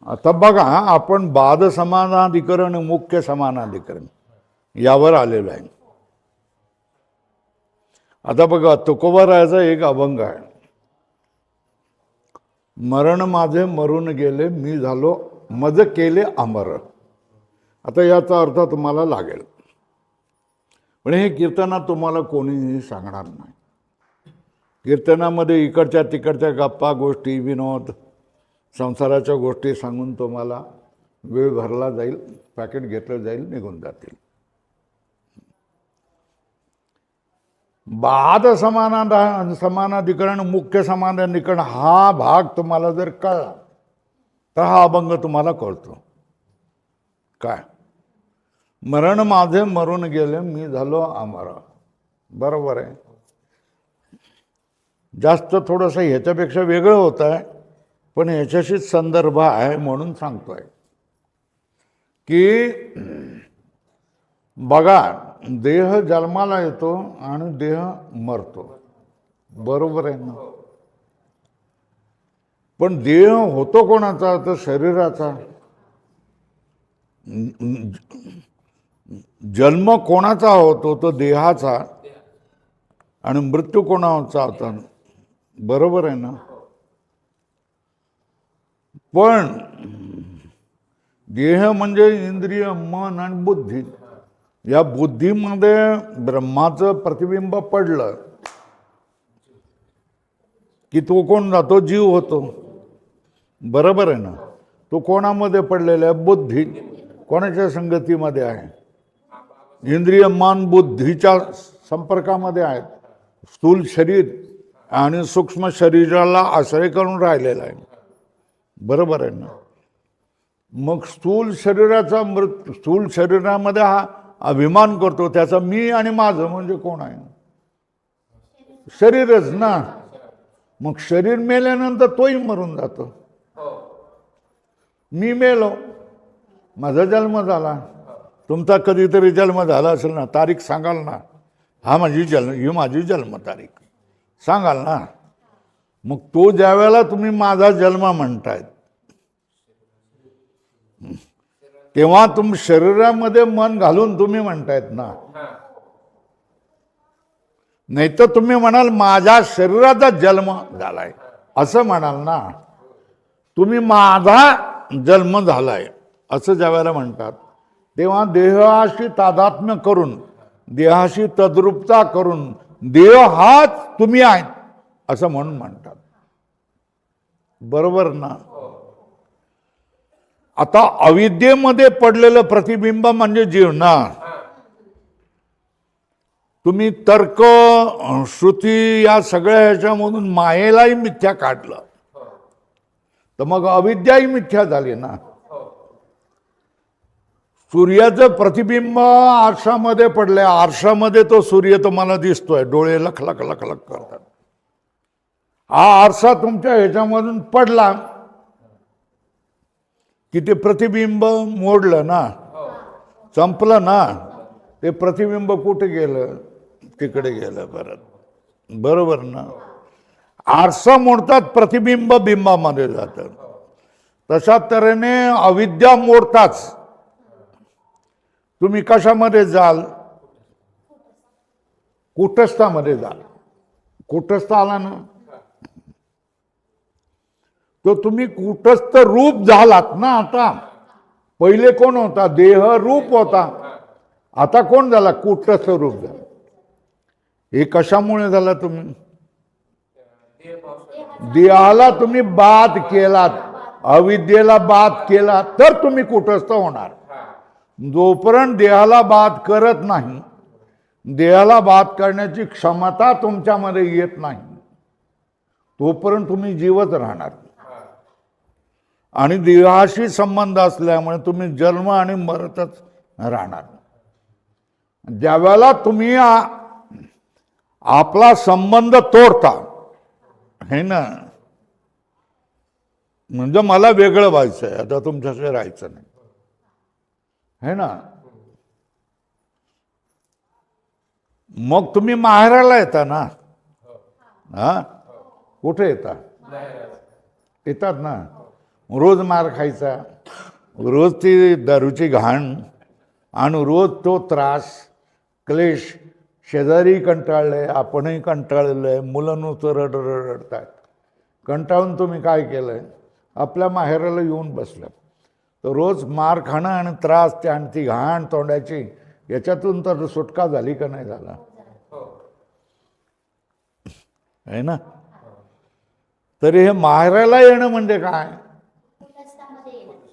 आता बघा, आपण बाद समानाधिकरण मुख्य समानाधिकरण यावर आलेलो आहे. आता बघा, तुकोबारायाचा एक अभंग आहे, मरण माझे मरून गेले, मी झालो मज केले अमर. आता याचा अर्थ तुम्हाला लागेल, पण हे कीर्तनात तुम्हाला कोणीही सांगणार नाही. कीर्तनामध्ये इकडच्या तिकडच्या गप्पा गोष्टी विनोद संसाराच्या गोष्टी सांगून तुम्हाला वेळ भरला जाईल, पॅकेट घेतलं जाईल, निघून जातील. बाद समानाधिकरण मुख्य समानाधिकरण हा भाग तुम्हाला जर कळला तर हा अभंग तुम्हाला कळतो. काय, मरण माझे मरून गेले, मी झालो अमर. बरोबर आहे. जास्त थोडंसं ह्याच्यापेक्षा वेगळं होत आहे, पण ह्याच्याशीच संदर्भ आहे म्हणून सांगतोय की बघा, देह जन्माला येतो आणि देह मरतो. बरोबर आहे ना. पण देह होतो कोणाचा, तर शरीराचा. जन्म कोणाचा होतो, तो देहाचा. आणि मृत्यू कोणाचा होता, बरोबर आहे ना. पण देह म्हणजे इंद्रिय, मन आणि बुद्धी. या बुद्धीमध्ये ब्रह्माचं प्रतिबिंब पडलं की तो कोण जातो, जीव होतो. बरोबर आहे ना. तो कोणामध्ये पडलेला आहे, बुद्धी. कोणाच्या संगतीमध्ये आहे, इंद्रिय मन बुद्धीच्या संपर्कामध्ये आहेत. स्थूल शरीर आणि सूक्ष्म शरीराला आश्रय करून राहिलेला आहे. बरोबर आहे ना. मग स्थूल शरीराचा स्थूल शरीरामध्ये हा अभिमान करतो, त्याचा मी आणि माझं म्हणजे कोण आहे, शरीरच ना. मग शरीर मेल्यानंतर तोही मरून जातो. मी मेलो, माझा जन्म झाला, तुमचा कधीतरी जन्म झाला असेल ना, तारीख सांगाल ना, ही माझी जन्म तारीख सांगाल ना. मग तो ज्या वेळेला तुम्ही माझा जन्म म्हणतायत, तेव्हा शरीरामध्ये मन घालून तुम्ही म्हणतायत ना. नाही तर तुम्ही म्हणाल माझ्या शरीराचा जन्म झालाय असं म्हणाल ना. तुम्ही माझा जन्म झालाय असं ज्या वेळेला म्हणतात, तेव्हा देहाशी तादात्म्य करून, देहाशी तद्रूपता करून, देह हाच तुम्ही आहेत असं म्हणून म्हणतात. बरोबर ना. आता अविद्येमध्ये पडलेलं प्रतिबिंब म्हणजे जीव ना. तुम्ही तर्क श्रुती या सगळ्या ह्याच्यामधून मायेलाही मिथ्या काढलं तर मग अविद्याही मिथ्या झाली ना. सूर्याचं प्रतिबिंब आरशामध्ये पडले, आरशामध्ये तो सूर्य तुम्हाला दिसतोय, डोळे लख लख लख लख करतात. हा आरसा तुमच्या ह्याच्यामधून पडला की ते प्रतिबिंब मोडलं ना, संपलं ना. ते प्रतिबिंब कुठे गेलं, तिकडे गेलं परत. बरोबर ना. आरसा मोडतात, प्रतिबिंब बिंबामध्ये जातं. तशा तऱ्हेने अविद्या मोडताच तुम्ही कशामध्ये जाल, कूटस्थामध्ये जाल. कूटस्थ आला ना, तो तुम्ही कूटस्थ रूप झालात ना. आता पहिले कोण होता, देह रूप होता. आता कोण झाला, कूटस्थ रूप झाला. हे कशामुळे झाला, तुम्ही देहाला तुम्ही बाद केलात, अविद्येला बाद केला तर तुम्ही कूटस्थ होणार. जोपर्यंत देहाला बाद करत नाही, देहाला बाद करण्याची क्षमता तुमच्यामध्ये येत नाही, तोपर्यंत तुम्ही जीवच राहणार. आणि देहाशी संबंध असल्यामुळे तुम्ही जन्म आणि मरतच राहणार. ज्यावेळेला तुम्ही आपला संबंध तोडता हे ना, म्हणजे मला वेगळं व्हायचं आहे, आता तुमच्याकडे राहायचं नाही है ना. मग तुम्ही माहेराला येता ना. हा, कुठे येतात ना. रोज मार खायचा, रोज ती दारूची घाण, आणि रोज तो त्रास, क्लेश. शेजारी कंटाळले, आपणही कंटाळलेलं आहे, मुलं नुसतं रडतात. कंटाळून तुम्ही काय केलं? आपल्या माहेराला येऊन बसलं. तर रोज मार खाणं आणि त्रास, त्या आणि ती घाण तोंडाची, याच्यातून तर सुटका झाली का नाही झाला? आहे ना? तरी हे माहेराला येणं म्हणजे काय?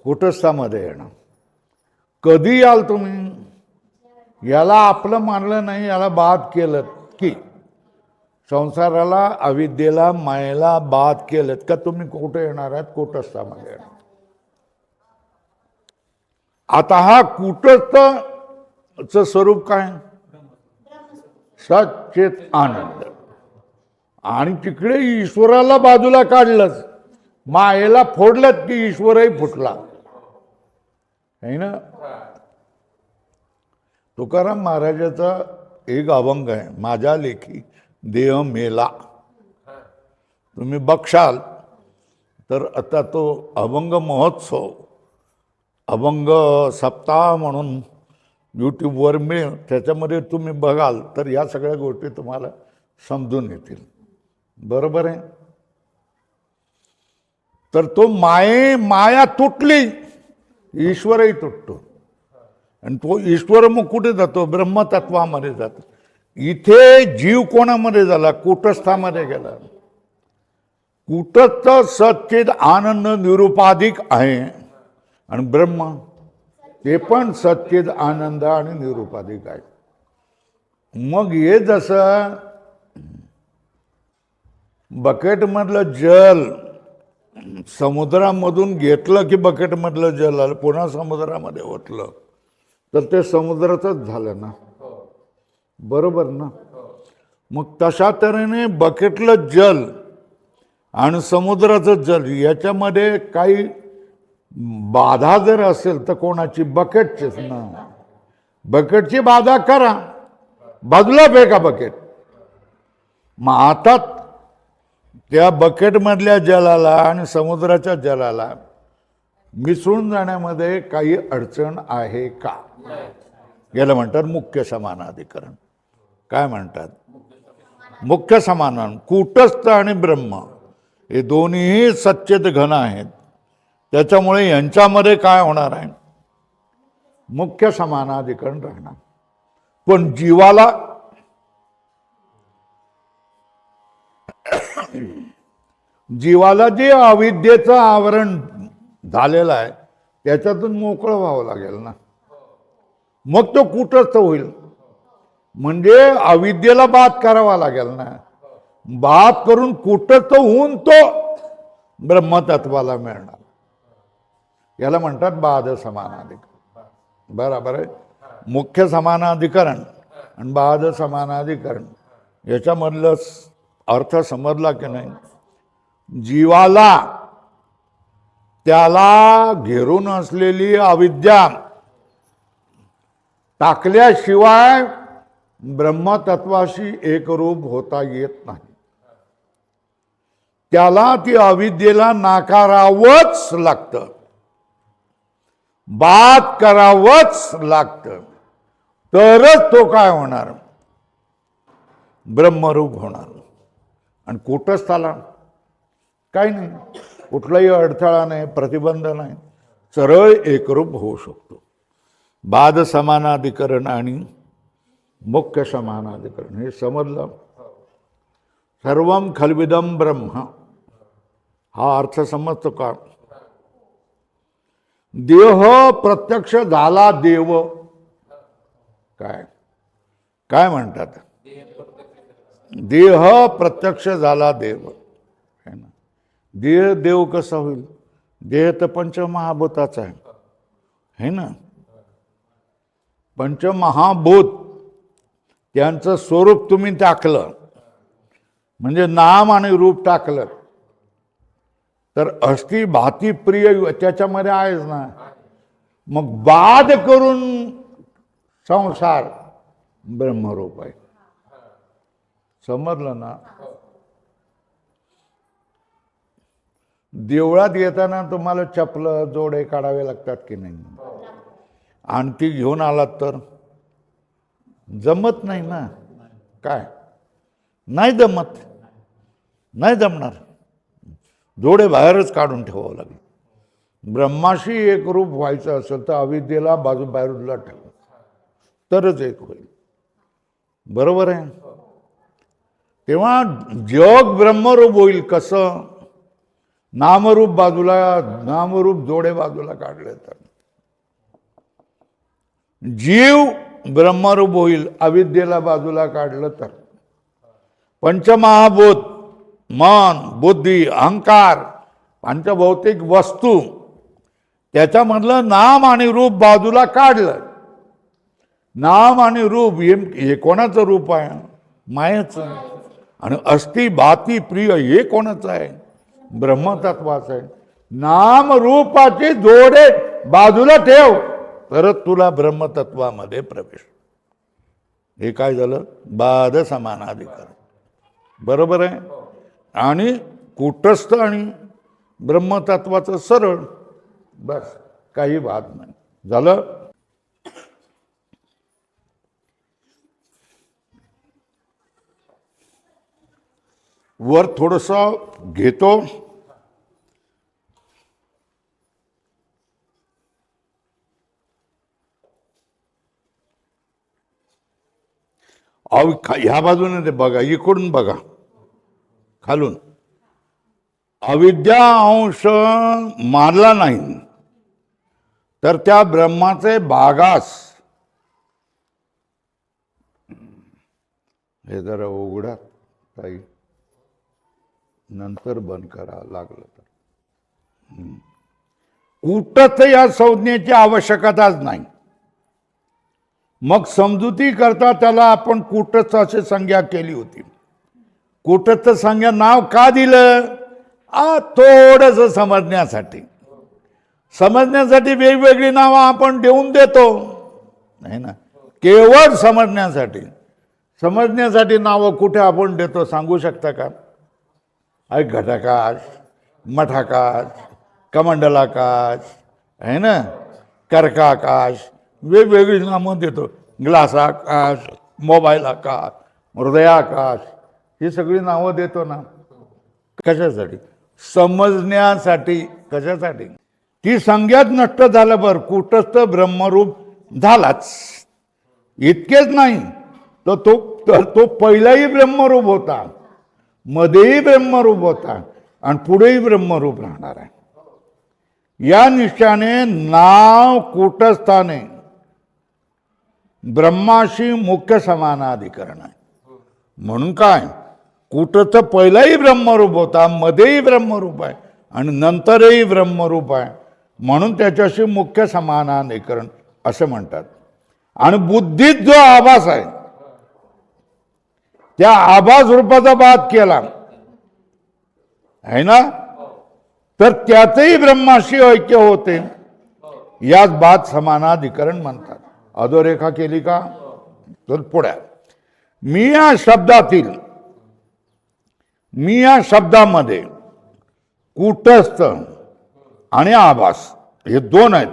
कुटस्थामध्ये येणं. कधी याल तुम्ही? याला आपलं मानलं नाही, याला बाद केलं की संसाराला, अविद्येला, मायेला बाद केलं का तुम्ही कुठे येणार आहात? कुटस्थामध्ये येणार. आता हा कुटस्थचं स्वरूप काय? सच्चित आनंद. आणि तिकडे ईश्वराला बाजूला काढलंच, मायेला फोडलंच की ईश्वरही फुटला. है ना? तुकाराम महाराजाचा एक अभंग आहे, माझ्या लेखी देह मेला. तुम्ही बघशाल तर आता तो अभंग महोत्सव, अभंग सप्ताह म्हणून यूट्यूबवर मिळेल, त्याच्यामध्ये तुम्ही बघाल तर या सगळ्या गोष्टी तुम्हाला समजून येतील. बरोबर आहे? तर तो माया तुटली, ईश्वरही तुटतो. आणि तो ईश्वर मग कुठे जातो? ब्रह्मतत्वामध्ये जातो. इथे जीव कोणामध्ये झाला? कुटस्थामध्ये गेला. कुटस्थ सच्चिद आनंद निरुपाधिक आहे, आणि ब्रह्म ते पण सच्चिद आनंद आणि निरुपाधिक आहे. मग हे जसं बकेटमधलं जल समुद्रामधून घेतलं की बकेटमधलं जल आलं, पुन्हा समुद्रामध्ये ओतलं तर ते समुद्राचंच झालं ना. बरोबर ना? मग तशा तऱ्हेने बकेटलं जल आणि समुद्राचं जल याच्यामध्ये काही बाधा जर असेल तर कोणाची? बकेटचीच ना. बकेटची बाधा करा, बाजूला फेका बकेट. मग आता त्या बकेटमधल्या जलाला आणि समुद्राच्या जलाला मिसळून जाण्यामध्ये काही अडचण आहे का? याला म्हणतात मुख्य समानाधिकरण. काय म्हणतात? मुख्य समानान. कूटस्थ आणि ब्रह्म हे दोन्हीही सच्चिद घन आहेत, त्याच्यामुळे यांच्यामध्ये काय होणार आहे? मुख्य समानाधिकरण राहणार. पण जीवाला जे अविद्येचं आवरण झालेलं आहे त्याच्यातून मोकळं व्हावं लागेल ना, मग तो कुटस्थ होईल. म्हणजे अविद्येला बाद करावा लागेल ना. बाद करून कुटस्थ होऊन तो ब्रह्मतत्वाला मिळणार. याला म्हणतात बाध समानाधिकरण. बरोबर आहे? मुख्य समानाधिकरण आणि बाध समानाधिकरण याच्यामधलं अर्थ समजला की नाही? जीवाला त्याला घेरून असलेली अविद्या टाकल्याशिवाय ब्रह्मतत्वाशी एकरूप होता येत नाही. त्याला ती अविद्येला नाकारावंच लागतं, बाद करावंच लागतं, तरच तो काय होणार? ब्रह्मरूप होणार. आणि कुटस्थाला काही नाही, कुठलाही अडथळा नाही, प्रतिबंध नाही, सरळ एकरूप होऊ शकतो. बाद समानाधिकरण आणि मुख्य समानाधिकरण हे समजलं. सर्वम खलविदम ब्रह्म हा अर्थ समजतो का? देह प्रत्यक्ष झाला देव. काय काय म्हणतात? देह प्रत्यक्ष झाला देव. है ना? देह देव कसा होईल? देह तर पंचमहाभूताचा आहे. है ना? पंचमहाभूत त्यांचं स्वरूप तुम्ही टाकलं, म्हणजे नाम आणि रूप टाकलं, तर अस्थि भाती प्रिय त्याच्यामध्ये आहेच ना. मग बाद करून संसार ब्रह्मरूप आहे. समजलं ना? देवळात येताना तुम्हाला चपलं जोडे काढावे लागतात की नाही, आणि ती घेऊन आलात तर जमत नाही ना. काय नाही जमत, नाही जमणार. जोडे बाहेरच काढून ठेवावं लागेल. ब्रह्माशी एक रूप व्हायचं असेल तर अविद्येला बाजूला ठेव, तरच एक होईल. बरोबर आहे. तेव्हा जग ब्रह्मरूप होईल कसं? नामरूप बाजूला, नामरूप जोडे बाजूला काढले तर. जीव ब्रह्मरूप होईल अविद्येला बाजूला काढलं तर. पंचमहाभूत मन, बुद्धी, अहंकार, पंचभौतिक वस्तू, त्याच्यामधलं नाम आणि रूप बाजूला काढलं. नाम आणि रूप हे कोणाचं रूप आहे? मायेचं. आणि अस्थि भाती प्रिय हे कोणाचं आहे? ब्रह्मतत्वाचं आहे. नाम रूपाचे जोडे बाजूला ठेव, तरच तुला ब्रह्मतत्वामध्ये प्रवेश. हे काय झालं? बाद समानाधिकार. बरोबर आहे. आणि कूटस्थ आणि ब्रह्मतत्वाचं सरळ, बस काही वाद नाही. झालं. वर थोडंसं घेतो. ह्या बाजूने ते बघा, इकडून बघा, खालून. अविद्या अंश मारला नाही तर त्या ब्रह्माचे भागास, हे जरा उघडा ताई, नंतर बंद करा लागलं तर. कूटस्थ या संज्ञेची आवश्यकताच नाही. मग समजुती करता त्याला आपण कूटस्थ अशी संज्ञा केली होती. कूटस्थ संज्ञा नाव का दिलं? थोडंसं समजण्यासाठी वेगवेगळी नावं आपण देऊन देतो, नाही ना. केवळ समजण्यासाठी नावं कुठे आपण देतो सांगू शकता का? घटाकाश, मठाकाश, कमंडलाकाश, आहे ना, कर्काकाश, वेगवेगळी नामं देतो. ग्लास आकाश, मोबाईल आकाश, हृदयाकाश, ही सगळी नावं देतो ना. कशासाठी? समजण्यासाठी. कशासाठी? ती संज्ञाच नष्ट झालं. बरं, कूटस्थ ब्रह्मरूप झालाच. इतकेच नाही तर तो पहिलाही ब्रह्मरूप होता, मध्येही ब्रह्मरूप होता, आणि पुढेही ब्रह्मरूप राहणार आहे. या निष्ठाने नाव कूटस्थाने ब्रह्माशी मुख्य समानाधिकरण आहे. म्हणून काय? कूटस्थ पहिलाही ब्रह्मरूप होता, मध्येही ब्रह्मरूप आहे, आणि नंतरही ब्रह्मरूप आहे. म्हणून त्याच्याशी मुख्य समानाधिकरण असं म्हणतात. आणि बुद्धीत जो आभास आहे त्या आभास रूपाचा बाद केला आहे ना, तर त्याचंही ब्रह्माशी ऐक्य होते. याच बाद समानाधिकरण म्हणतात. अधोरेखा केली का? तर पुढे मी या शब्दामध्ये कूटस्थ आणि आभास हे दोन आहेत.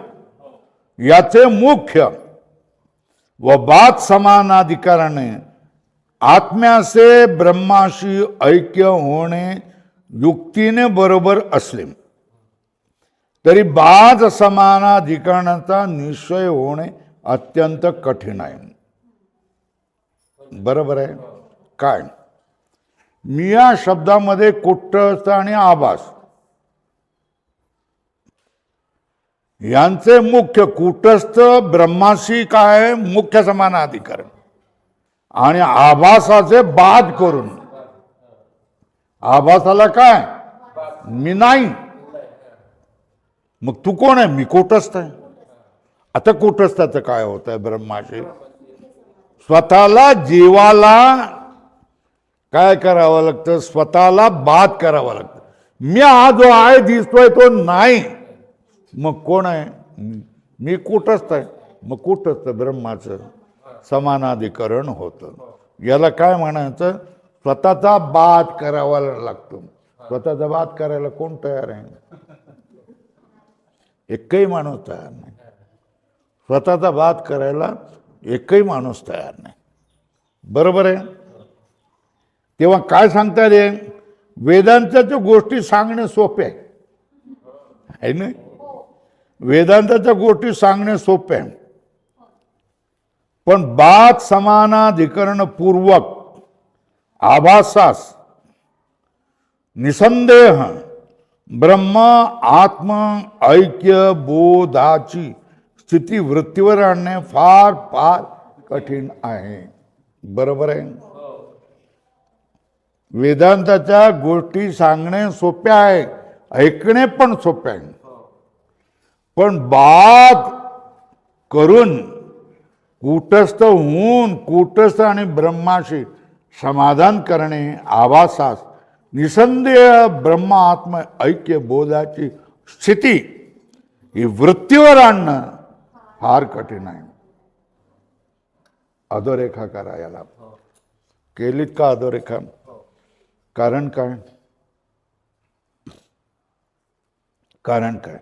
याचे मुख्य व बाद समानाधिकरणे आत्म्याचे ब्रह्माशी ऐक्य होणे युक्तीने बरोबर असले तरी बाद समानाधिकरणाचा निश्चय होणे अत्यंत कठीण आहे. बरोबर आहे. काय? मी या शब्दामध्ये कूटस्थ आणि आभास यांचे मुख्य, कूटस्थ ब्रह्माशी काय मुख्य समानाधिकरण, आणि आभासाचे बाद करून, आभासाला काय मी नाही, मग तू कोण आहे? मी कूटस्थ आहे. आता कूटस्थाचं काय होत आहे ब्रह्माशी? स्वतःला, जीवाला काय करावं लागतं? स्वतःला बाद करावं लागतं. मी हा जो आहे दिसतोय तो नाही, मग कोण आहे? मी कूटस्थ आहे. मग कूटस्थ ब्रह्माचं समानाधिकरण होतं. याला काय म्हणायचं? स्वतःचा बाद करावा लागतो. स्वतःचा बात करायला कोण तयार आहे? एकही माणूस तयार नाही. स्वतःचा बात करायला एकही माणूस तयार नाही. बरोबर आहे. तेव्हा काय सांगता येईल? वेदांताच्या गोष्टी सांगणे सोपे आहे ना. वेदांताच्या गोष्टी सांगणे सोपे आहे, पण बात समानाधिकरण पूर्वक आभासास निसंदेह ब्रह्म आत्म ऐक्य बोधाची स्थिती वृत्तीवर आणणे फार फार कठीण आहे. बरोबर आहे. वेदांताच्या गोष्टी सांगणे सोपे आहे, ऐकणे पण सोपे आहे, पण बात करून कूटस्थ होऊन कूटस्थ आणि ब्रह्माशी समाधान करणे आभासास निसंदेह ब्रह्म आत्म ऐक्य बोधाची स्थिती ही वृत्तीवर आणणं फार कठीण आहे. अधोरेखा करा याला. केलीत का अधोरेखा? कारण काय? कारण काय?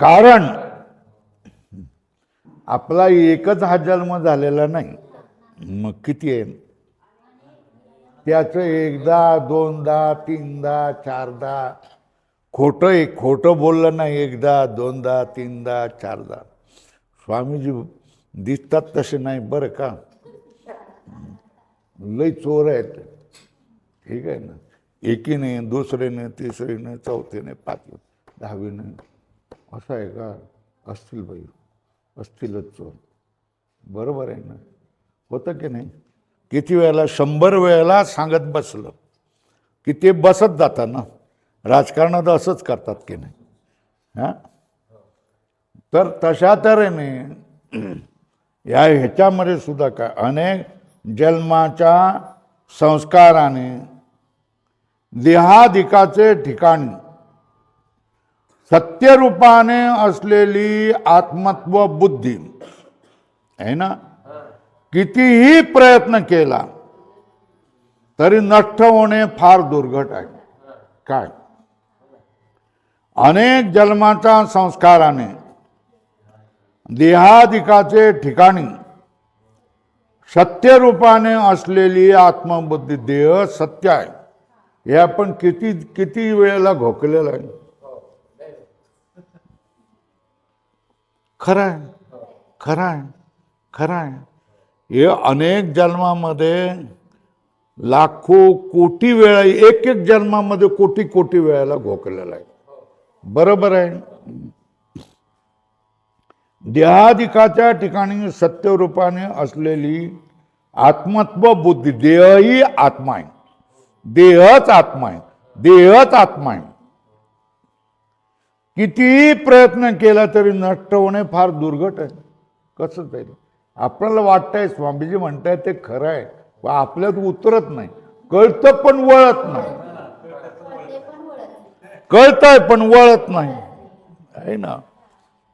कारण आपला एकच हा जन्म झालेला नाही. मग किती आहे? त्याचं एकदा दोनदा तीनदा चारदा खोटं बोललं नाही. एकदा दोनदा तीनदा चारदा. स्वामीजी दिसतात तसे नाही बरं का. लई चोर आहेत. ठीक आहे ना. एकीने दुसरेने तिसरीने चौथीने पाचवी दहावीने असं आहे का? असतील बाई, असतीलच चोर. बरोबर आहे ना. होतं की नाही? किती वेळेला 100 वेळेला सांगत बसलं की ते बसत जातात ना. राजकारणात असंच करतात की नाही? हां. तर तशा तऱ्हेने या ह्याच्यामध्ये सुद्धा काय अनेक जन्माच्या संस्काराने देहाधिकाचे ठिकाणी सत्यरूपाने असलेली आत्मत्व बुद्धी आहे ना, कितीही प्रयत्न केला तरी नष्ट होणे फार दुर्घट आहे. काय? अनेक जन्माच्या संस्काराने देहाधिकाचे ठिकाणी सत्यरूपाने असलेली आत्मबुद्धी, देह सत्य आहे हे आपण किती वेळेला घोकलेलं आहे. खरं आहे, खरं आहे, खरं आहे. हे अनेक जन्मामध्ये लाखो कोटी वेळा, एक जन्मामध्ये कोटी वेळेला घोकलेला आहे. बरोबर आहे. देहाधिकाच्या ठिकाणी सत्यरूपाने असलेली आत्मत्व बुद्धी, देहही आत्मा आहे, देहच आत्मा आहे, देहच आत्मा आहे. कितीही प्रयत्न केला तरी नष्ट होणे फार दुर्घट आहे. कसं जाईल? आपल्याला वाटतंय स्वामीजी म्हणताय ते खरं आहे, पण आपल्यात उतरत नाही. कळतं पण वळत नाही. कळतंय पण वळत नाही आहे ना.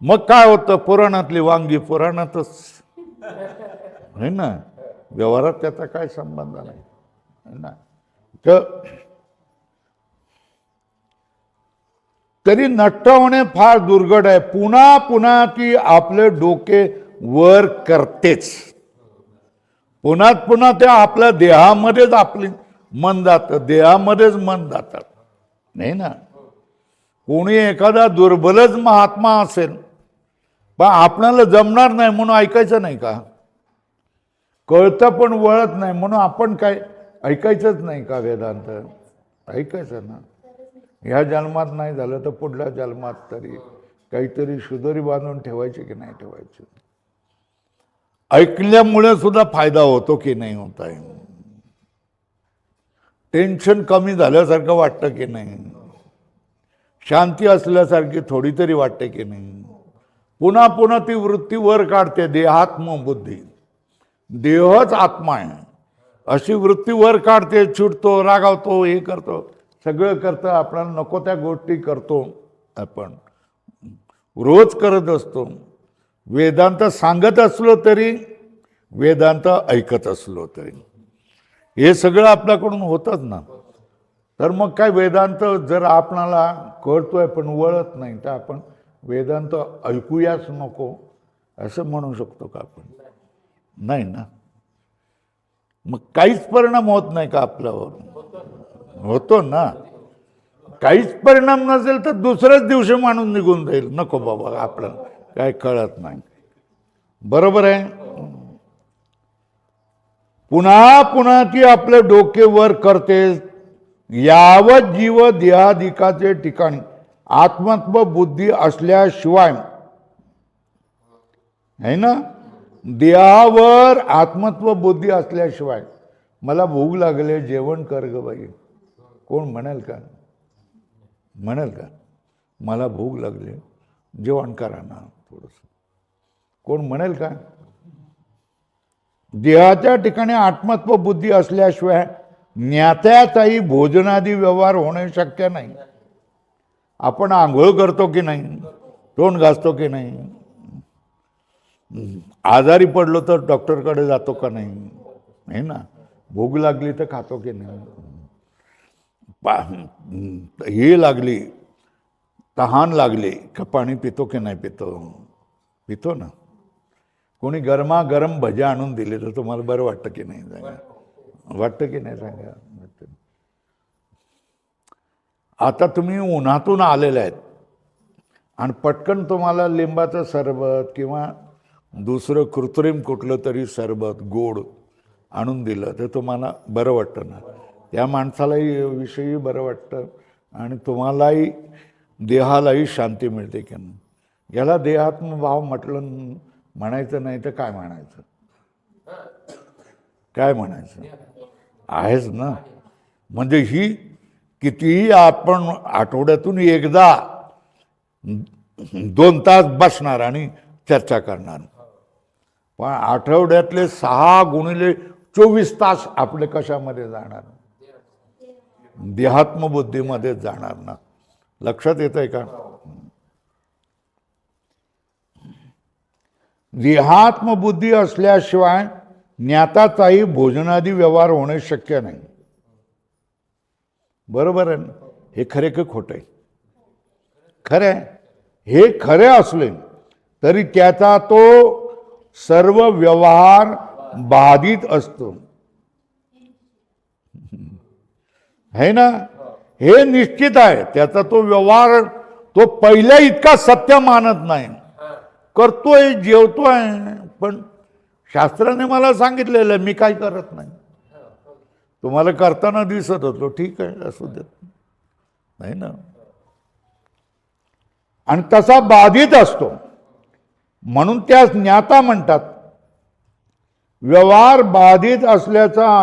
मग काय होतं? पुराणातली वांगी पुराणातच आहे ना. व्यवहारात त्याचा काय संबंध नाही ना. तरी नष्ट होणे फार दुर्घट आहे. पुन्हा पुन्हा ती आपले डोके वर करतेच. पुन्हा पुन्हा ते आपल्या देहामध्येच आपली मन जातं, देहामध्येच मन जातात नाही ना. कोणी एखादा दुर्बलच महात्मा असेल पण आपल्याला जमणार नाही म्हणून ऐकायचं नाही का? कळतं पण वळत नाही म्हणून आपण काय ऐकायचंच नाही का? वेदांत ऐकायचं ना. ह्या जन्मात नाही झालं तर पुढल्या जन्मात तरी काहीतरी सुधरी बांधून ठेवायची की नाही ठेवायची? ऐकल्यामुळे सुद्धा फायदा होतो की नाही होत आहे? टेन्शन कमी झाल्यासारखं वाटतं की नाही? शांती असल्यासारखी थोडी तरी वाटते की नाही? पुन्हा पुन्हा ती वृत्ती वर काढते. देहात्म बुद्धी, देहच आत्मा आहे अशी वृत्ती वर काढते. चिडतो, रागावतो, हे करतो, सगळं करतं. आपल्याला नको त्या गोष्टी करतो. आपण रोज करत असतो. वेदांत सांगत असलो तरी, वेदांत ऐकत असलो तरी हे सगळं आपल्याकडून होतच ना. तर मग काय वेदांत जर आपणाला कळतोय पण वळत नाही तर आपण वेदांत ऐकूयाच नको असं म्हणू शकतो का आपण? नाही ना. मग काहीच परिणाम होत नाही का आपल्यावर? होतो ना. काहीच परिणाम नसेल तर दुसऱ्याच दिवशी माणूस निघून जाईल, नको बाबा आपल्याला काय कळत नाही. बरोबर आहे. पुन्हा पुन्हा ती आपले डोके वर करते. यावत जीव देहाधिकाचे ठिकाणी आत्मत्व बुद्धी असल्याशिवाय है ना, देहावर आत्मत्व बुद्धी असल्याशिवाय मला भूक लागले जेवण कर ग बाई, कोण म्हणेल का? म्हणेल का मला भूक लागली जेवण करा ना थोडंसं? कोण म्हणेल का? देहाच्या ठिकाणी आत्मत्व बुद्धी असल्याशिवाय ज्ञात्याचाही भोजनादी व्यवहार होणे शक्य नाही. आपण आंघोळ करतो की नाही, तोंड घासतो की नाही, आजारी पडलो तर डॉक्टरकडे जातो का नाही, आहे ना, भूक लागली तर खातो की नाही, हे लागली तहान लागली का पाणी पितो की नाही पितो? पितो ना. कोणी गरमागरम भज्या आणून दिले तर तुम्हाला बरं वाटतं की नाही? सांगा, वाटतं की नाही? सांगा. आता तुम्ही उन्हातून आलेले आहेत आणि पटकन तुम्हाला लिंबाचं सरबत किंवा दुसरं कृत्रिम कुठलं तरी सरबत गोड आणून दिलं तर तुम्हाला बरं वाटतं ना. त्या माणसालाही विषयी बरं वाटतं आणि तुम्हालाही देहालाही शांती मिळते की नाही. याला देहात्मभाव म्हणायचं नाही तर काय म्हणायचं? काय म्हणायचं? आहेच ना. म्हणजे ही कितीही आपण आठवड्यातून एकदा 2 तास बसणार आणि चर्चा करणार, पण आठवड्यातले 6 गुणिले 24 तास आपले कशामध्ये जाणार? देहात्मबुद्धीमध्ये जाणार ना. लक्षात येत आहे का? देहात्मबुद्धी असल्याशिवाय ज्ञाताचाही भोजनादी व्यवहार होणे शक्य नाही. बरोबर आहे ना? हे खरे की खोटे? खरे आहे. हे खरे असले तरी त्याचा तो सर्व व्यवहार बाधित असतो, है ना. हे निश्चित आहे. त्याचा तो व्यवहार तो पहिल्या इतका सत्य मानत नाही. करतोय, जेवतोय, पण शास्त्राने मला सांगितलेलं मी काय करत नाही. तुम्हाला करताना दिसत होतो, ठीक आहे, असू देत, नाही ना. आणि तसा बाधित असतो म्हणून त्यास ज्ञाता म्हणतात. व्यवहार बाधित असल्याचा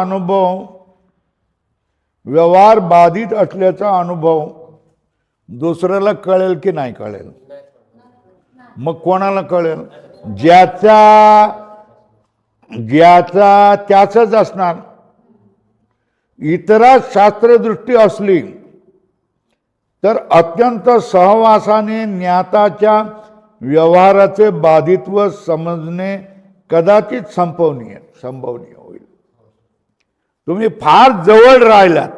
अनुभव दुसऱ्याला कळेल की नाही कळेल? मग कोणाला कळेल? ज्याचा त्याचंच असणार. इतरात शास्त्रदृष्टी असली तर अत्यंत सहवासाने ज्ञाताच्या व्यवहाराचे बाधित्व समजणे कदाचित संभवनीय होईल. तुम्ही फार जवळ राहिलात,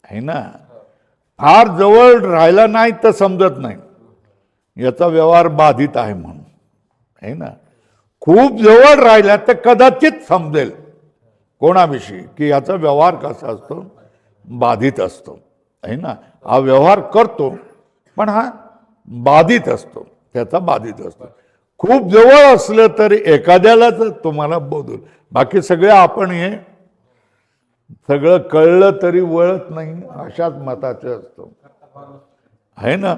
है ना, फार जवळ राहिला नाही तर समजत नाही याचा व्यवहार बाधित आहे म्हणून, है ना. खूप जवळ राहिला तर कदाचित समजेल कोणाविषयी की याचा व्यवहार कसा असतो, बाधित असतो, है ना. हा व्यवहार करतो पण हा बाधित असतो, त्याचा बाधित असतो. खूप जवळ असलं तरी एखाद्यालाच तुम्हाला बोधून, बाकी सगळे आपण हे सगळं कळलं तरी वळत नाही अशाच मताचे असतो, है ना.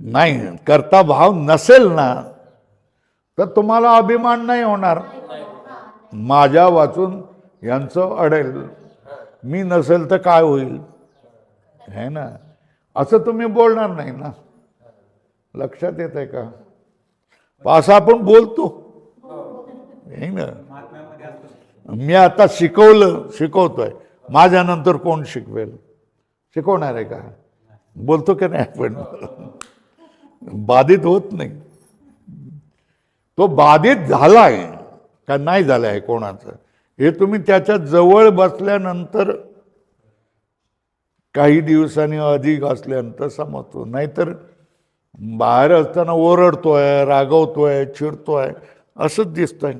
नाही, कर्ता भाव नसेल ना तर तुम्हाला अभिमान नाही होणार. माझ्या वाचून यांचं अडेल, मी नसेल तर काय होईल, है ना, असं तुम्ही बोलणार नाही ना. लक्षात येत आहे का? असं आपण बोलतो, है ना. मी आता शिकवतोय, माझ्यानंतर कोण शिकवेल? शिकवणार आहे का? बोलतो की नाही आपण? बाधित होत नाही. तो बाधित झालाय का नाही झालाय कोणाचं हे तुम्ही त्याच्या जवळ बसल्यानंतर काही दिवसांनी अधिक असल्यानंतर समजतो. नाहीतर बाहेर असताना ओरडतोय, रागवतोय, चिडतोय असंच दिसतंय.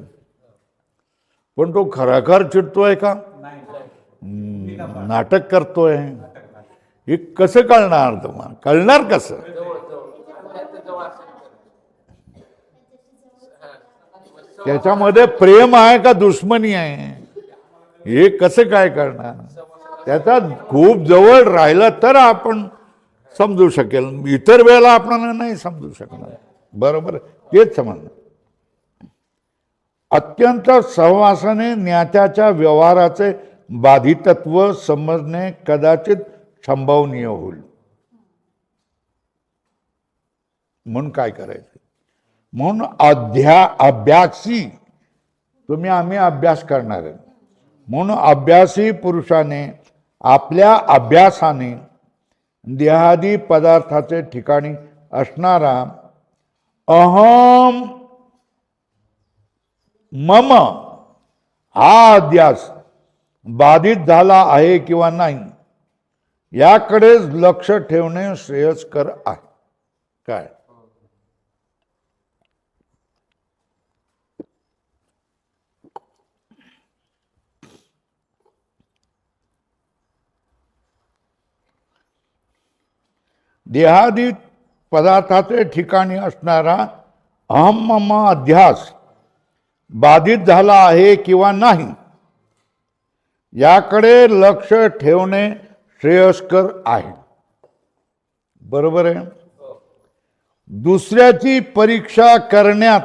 पण तो खराखर चिडतोय का, नाटक करतोय, हे कसं कळणार तुम्हाला? कळणार कसं? त्याच्यामध्ये प्रेम आहे का दुश्मनी आहे हे कसं काय करणार? त्याचा खूप जवळ राहिला तर आपण समजू शकेल, इतर वेळेला आपल्याला नाही समजू शकणार. बरोबर, तेच समजणं. अत्यंत सहवासाने ज्ञात्याच्या व्यवहाराचे बाधितत्व समजणे कदाचित संभवनीय होईल. म्हणून काय करायचं? म्हणून अभ्यासी आम्ही अभ्यास करणार आहे. म्हणून अभ्यासी पुरुषाने आपल्या अभ्यासाने देहादी पदार्थाचे ठिकाणी असणारा अहम मम हा अध्यास बाधित झाला आहे किंवा नाही याकडेच लक्ष ठेवणे श्रेयस्कर आहे. काय देहादी पदार्थाचे ठिकाणी असणारा अहम मम अध्यास बाधित झाला आहे किंवा नाही याकडे लक्ष ठेवणे श्रेयस्कर आहे. बरोबर आहे. दुसऱ्याची परीक्षा करण्यात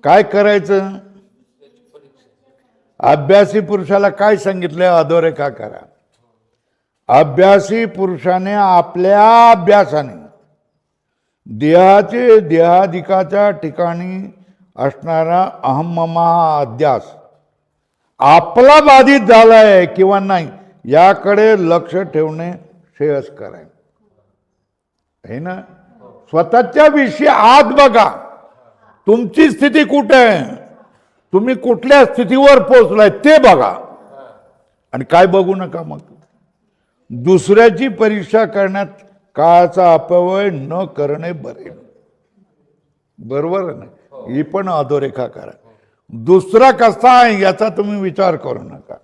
काय करायचं? अभ्यासी पुरुषाला काय सांगितलंय? अधोरेखा करा. अभ्यासी पुरुषाने आपल्या अभ्यासाने देहादिकाच्या ठिकाणी असणारा अहममा अध्यास आपला बाधित झालाय किंवा नाही याकडे लक्ष ठेवणे श्रेयस्कर आहे. हे ना, स्वतःच्या विषयी आत बघा. तुमची स्थिती कुठे आहे, तुम्ही कुठल्या स्थितीवर पोहोचलाय ते बघा, आणि काय बघू नका. मग दुसऱ्याची परीक्षा करण्यात काळाचा अपव्यय न करणे बरे. बरोबर ना? ही पण अधोरेखा करा. दुसरा कसा आहे याचा तुम्ही विचार करू नका.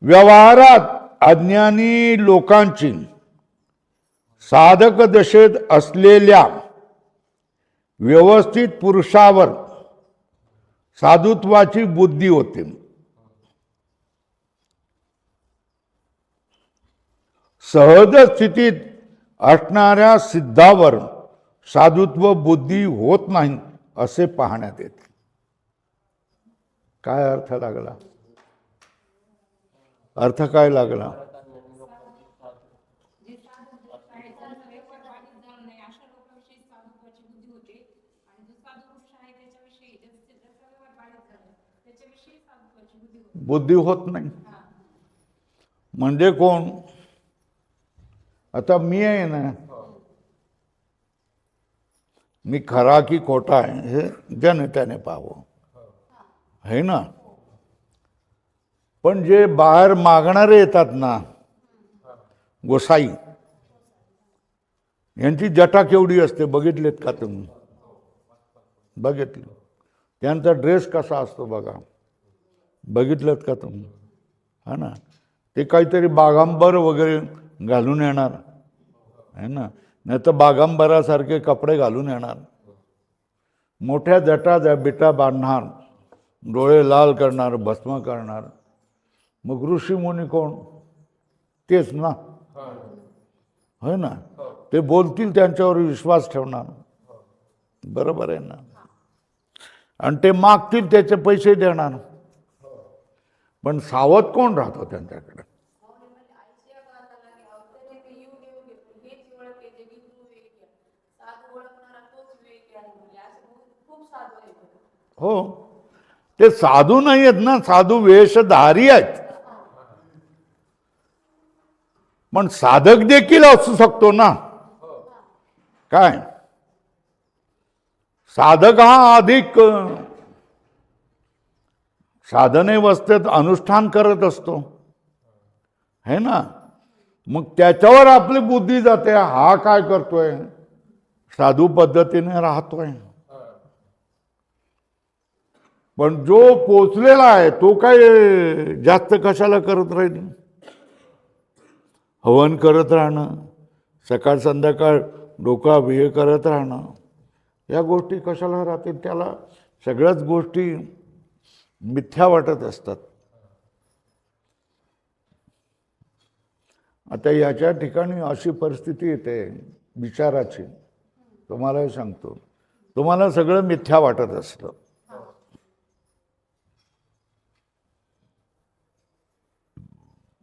व्यवहारात अज्ञानी लोकांची साधक दशेत असलेल्या व्यवस्थित पुरुषावर साधुत्वाची बुद्धी होते. सहज स्थितीत असणाऱ्या सिद्धावर साधुत्व बुद्धी होत नाही असे पाहण्यात येते. काय अर्थ लागला? अर्थ काय लागला? बुद्धी होत नाही म्हणजे कोण? आता मी आहे ना, मी खरा की खोटा आहे हे ज्याने त्याने पाहावं, है ना. पण जे बाहेर मागणारे येतात ना, गोसाई, यांची जटा केवढी असते बघितलेत का तुम्ही? बघितलं. त्यांचा ड्रेस कसा असतो बघा, बघितलं का तुम्ही? हा ना. ते काहीतरी बागांबर वगैरे घालून येणार है ना, नाही तर बागांबरासारखे कपडे घालून येणार, मोठ्या जटा बिटा बांधणार, डोळे लाल करणार, भस्म करणार. मग ऋषी मुनी कोण? तेच ना, है ना. ते बोलतील त्यांच्यावर विश्वास ठेवणार. बरोबर आहे ना. आणि ते मागतील त्याचे पैसे देणार. पण सावध कोण राहतो त्यांच्याकडे? हो, ते साधू नाही आहेत ना, साधू वेशधारी आहेत. पण साधक देखील असू शकतो ना. काय साधक हा अधिक साधनेवस्थेत अनुष्ठान करत असतो, है ना. मग त्याच्यावर आपली बुद्धी जाते, हा काय करतोय, साधू पद्धतीने राहतोय. पण जो पोचलेला आहे तो काय जास्त कशाला करत राहील. हवन करत राहणं, सकाळ संध्याकाळ डोका बिये करत राहणं, या गोष्टी कशाला राहतील. त्याला सगळ्याच गोष्टी मिथ्या वाटत असतात. आता याच्या ठिकाणी अशी परिस्थिती येते विचाराची, तुम्हालाही सांगतो, तुम्हाला सगळं मिथ्या वाटत असतं,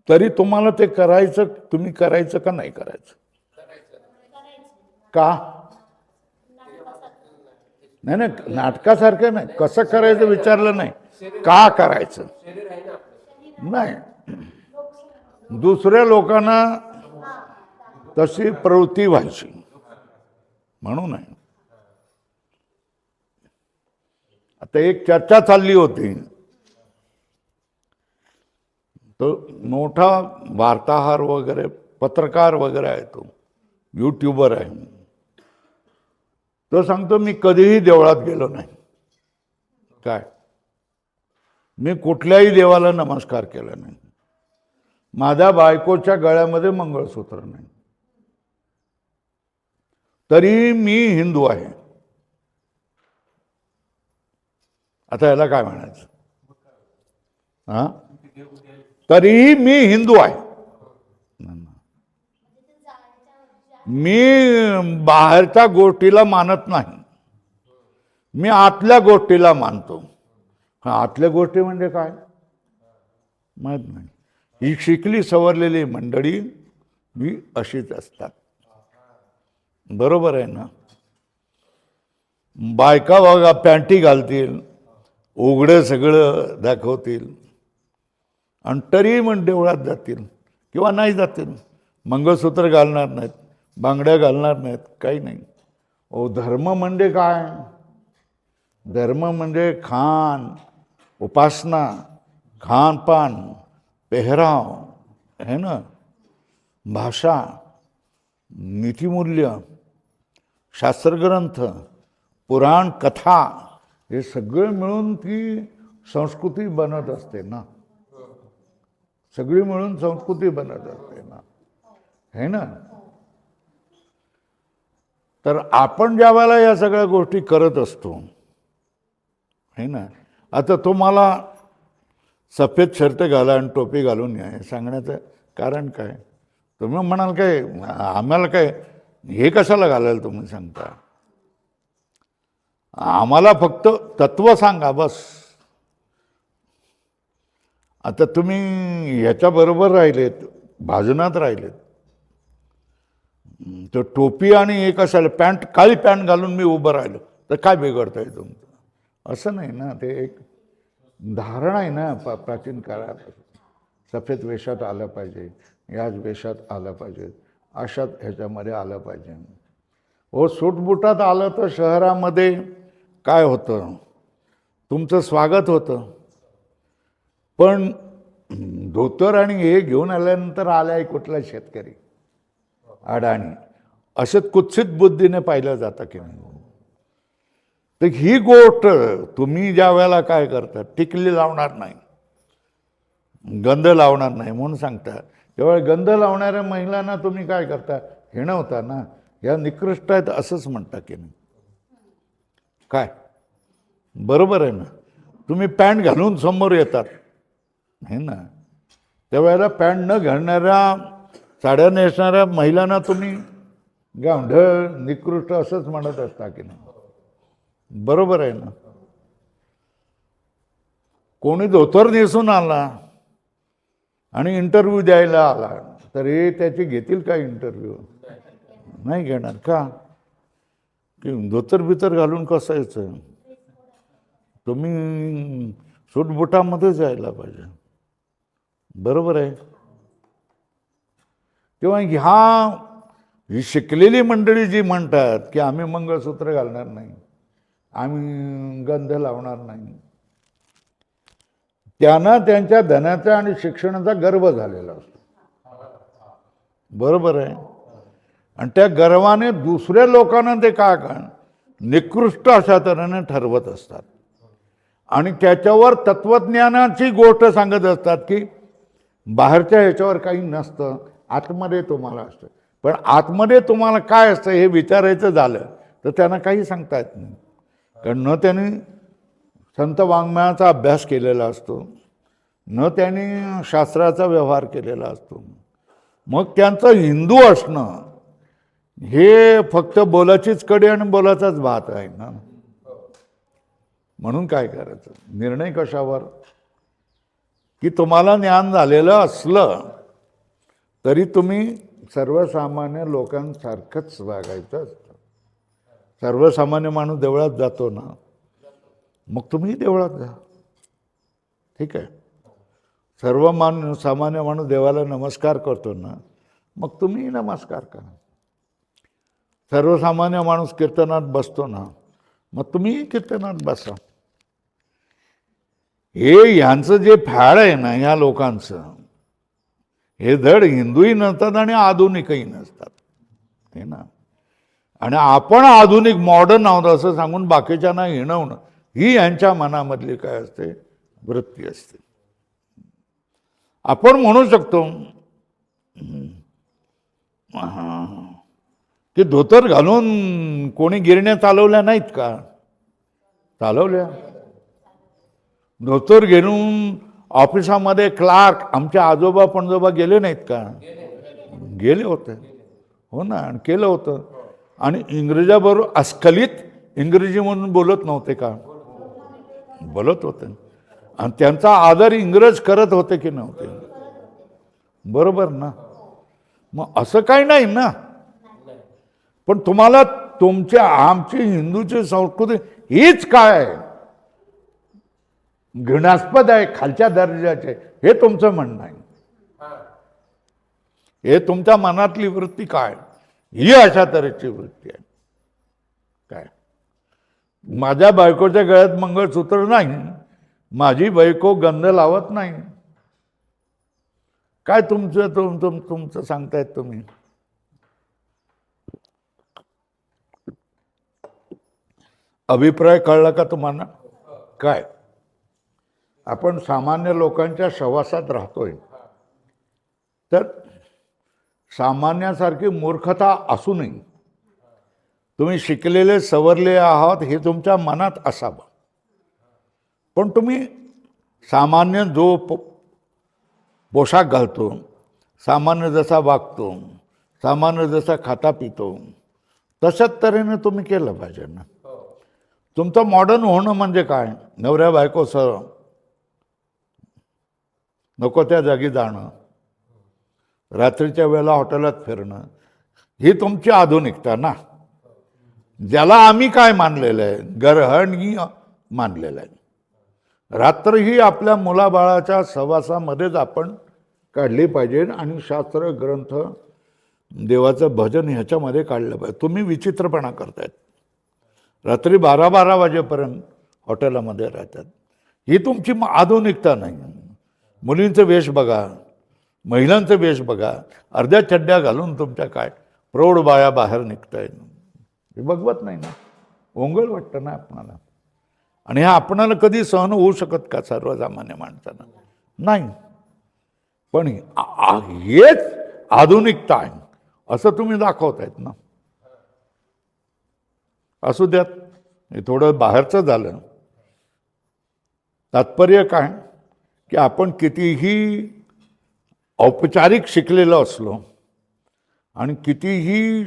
तरी तुम्हाला ते करायचं, तुम्ही करायचं का नाही करायचं. का नाही नाही, नाटकासारखं नाही, कसं करायचं विचारलं नाही, का करायचं नाही. दुसऱ्या लोकांना तशी प्रवृत्ती व्हायची म्हणून आहे. आता एक चर्चा चालली होती, तो मोठा वार्ताहर वगैरे पत्रकार वगैरे आहे, तो यूट्यूबर आहे, तो सांगतो मी कधीही देवळात गेलो नाही. काय, मी कुठल्याही देवाला नमस्कार केला नाही, माझ्या बायकोच्या गळ्यामध्ये मंगळसूत्र नाही, तरी मी हिंदू आहे. आता याला काय म्हणायचं. हा, तरीही मी हिंदू आहे. मी बाहेरच्या गोष्टीला मानत नाही, मी आतल्या गोष्टीला मानतो. हा, आतल्या गोष्टी म्हणजे काय माहित नाही. ही शिकली सवरलेली मंडळी ही अशीच असतात, बरोबर आहे ना. बायका बघा पॅन्टी घालतील, उघडं सगळं दाखवतील, आणि तरी मग देवळात जातील किंवा नाही जातील. मंगळसूत्र घालणार नाहीत, बांगड्या घालणार नाहीत, काही नाही. ओ, धर्म म्हणजे काय. धर्म म्हणजे खान, उपासना, खानपान, पेहराव, है ना, भाषा, नीतिमूल्य, शास्त्रग्रंथ, पुराण कथा, हे सगळं मिळून ती संस्कृती बनत असते ना. सगळी मिळून संस्कृती बनत असते ना, है ना. तर आपण ज्या वेळेला या सगळ्या गोष्टी करत असतो, है ना. आता तुम्हाला सफेद शर्ट घाला आणि टोपी घालून या हे सांगण्याचं कारण काय. तुम्ही म्हणाल काय आम्हाला काय हे कशाला घालायला तुम्ही सांगता. आम्हाला फक्त तत्व सांगा बस. आता तुम्ही ह्याच्याबरोबर राहिलेत, भाजनात राहिलेत, तर टोपी आणि हे कशाला, पॅन्ट काळी पॅन्ट घालून मी उभं राहिलो तर काय बिघडतंय तुमचं. असं नाही ना, ते एक धारणा आहे ना प्राचीन काळात. सफेद वेशात आलं पाहिजे, याच वेशात आलं पाहिजे, अशात ह्याच्यामध्ये आलं पाहिजे. हो, सूटबुटात आलं तर शहरामध्ये काय होतं, तुमचं स्वागत होतं. पण धोतर आणि हे घेऊन आल्यानंतर आलाय कुठला शेतकरी, अडाणी, असेच कुत्सित बुद्धीने पाहिलं जातं की नाही. तर ही गोष्ट तुम्ही ज्या वेळेला काय करता, टिकली लावणार नाही, गंध लावणार नाही म्हणून सांगता, तेव्हा गंध लावणाऱ्या महिलांना तुम्ही काय करता, हिणवता ना, या निकृष्ट आहेत असंच म्हणता की नाही. काय बरोबर आहे ना. तुम्ही पॅन्ट घालून समोर येतात, है ना, त्यावेळेला पॅन्ट न घालणाऱ्या, साड्या नेसणाऱ्या महिलांना तुम्ही गावढळ निकृष्ट असंच म्हणत असता की नाही. बरोबर आहे ना. कोणी धोतर नेसून आला आणि इंटरव्ह्यू द्यायला आला तर हे त्याची घेतील का इंटरव्ह्यू. नाही घेणार. का की धोतर बितर घालून कसं यायचं. तुम्ही सूटबुटामध्ये जायला पाहिजे, बरोबर आहे. तेव्हा ही शिकलेली मंडळी जी म्हणतात की आम्ही मंगळसूत्र घालणार नाही, आम्ही गंध लावणार नाही. त्यांना त्यांच्या धनाचा आणि शिक्षणाचा गर्व झालेला असतो. बरोबर आहे. आणि त्या गर्वाने दुसऱ्या लोकांना ते काय निकृष्ट अशा तऱ्हेने ठरवत असतात आणि त्याच्यावर तत्वज्ञानाची गोष्ट सांगत असतात की बाहेरच्या ह्याच्यावर काही नसतं, आतमध्ये तुम्हाला असतं. पण आतमध्ये तुम्हाला काय असतं हे विचारायचं झालं तर त्यांना काही सांगता येत नाही. कारण न त्यांनी संत वाङ्मयाचा अभ्यास केलेला असतो, न त्यांनी शास्त्राचा व्यवहार केलेला असतो. मग त्यांचं हिंदू असणं हे फक्त बोलाचीच कडी आणि बोलाचाच भात आहे ना. म्हणून काय करायचं, निर्णय कशावर, की तुम्हाला ज्ञान झालेलं असलं तरी तुम्ही सर्वसामान्य लोकांसारखंच वागायचं असतं. सर्वसामान्य माणूस देवळात जातो ना, मग तुम्ही देवळात जा. ठीक आहे. सामान्य माणूस देवाला नमस्कार करतो ना, मग तुम्ही नमस्कार करा. सर्वसामान्य माणूस कीर्तनात बसतो ना, मग तुम्ही कीर्तनात बसा. हे यांचं जे फॅड आहे ना ह्या लोकांचं, हे धड हिंदूही नसतात आणि आधुनिकही नसतात, हे ना. आणि आपण आधुनिक मॉडर्न आहोत असं सांगून बाकीच्यांना हिणवणं ही यांच्या मनामधली काय असते, वृत्ती असते. आपण म्हणू शकतो की धोतर घालून कोणी गिरण्या चालवल्या नाहीत का? चालवल्या. धोतर घेऊन ऑफिसामध्ये क्लार्क आमचे आजोबा पणजोबा गेले नाहीत का? गेले होते. हो ना, आणि केलं होतं. आणि इंग्रजाबरोबर अस्खलित इंग्रजी म्हणून बोलत नव्हते का? बोलत होते. आणि त्यांचा आदर इंग्रज करत होते की नव्हते? बरोबर ना. मग असं काही नाही ना. पण तुम्हाला तुमच्या आमची हिंदूची संस्कृती हीच काय घृणास्पद आहे, खालच्या दर्जाचे, हे तुमचं म्हणणं आहे. हे तुमच्या मनातली वृत्ती काय, ही अशा तऱ्हेची वृत्ती आहे. काय माझ्या बायकोच्या गळ्यात मंगळसूत्र नाही, माझी बायको गंध लावत नाही, काय तुमचं सांगतायत तुम्ही? अभिप्राय कळला का तुम्हाला? काय आपण सामान्य लोकांच्या सहवासात राहतोय, तर सामान्यासारखी मूर्खता असूनही तुम्ही शिकलेले सवरले आहात हे तुमच्या मनात असावं. पण तुम्ही सामान्य जो पोशाख घालतो, सामान्य जसा वागतो, सामान्य जसा खाता पितो, तशाच तऱ्हेने तुम्ही केलं पाहिजे ना. तुमचं मॉडर्न होणं म्हणजे काय? नवऱ्या बायकोसह नको त्या जागी जाणं, रात्रीच्या वेळेला हॉटेलात फिरणं, ही तुमची आधुनिकता ना. ज्याला आम्ही काय मानलेलं आहे, ग्रहणी मानलेलं आहे. रात्र ही आपल्या मुलाबाळाच्या सहवासामध्येच आपण काढली पाहिजे आणि शास्त्र ग्रंथ देवाचं भजन ह्याच्यामध्ये काढलं पाहिजे. तुम्ही विचित्रपणा करतायत. रात्री 12-12 वाजेपर्यंत हॉटेलामध्ये राहतात. ही तुमची आधुनिकता नाही. मुलींचं वेश बघा, महिलांचं वेश बघा, अर्ध्या चड्ड्या घालून तुमच्या काय प्रौढ बाया बाहेर निघताय, हे बघवत नाही ना. ओंगळ वाटतं ना आपणाला. आणि हे आपणाला कधी सहन होऊ शकत का सर्वसामान्य माणसांना? नाही. पण हेच आधुनिकता आहे असं तुम्ही दाखवतायत ना. असू द्यात, हे थोडं बाहेरचं झालं. तात्पर्य काय की आपण कितीही औपचारिक शिकलेलो असलो आणि कितीही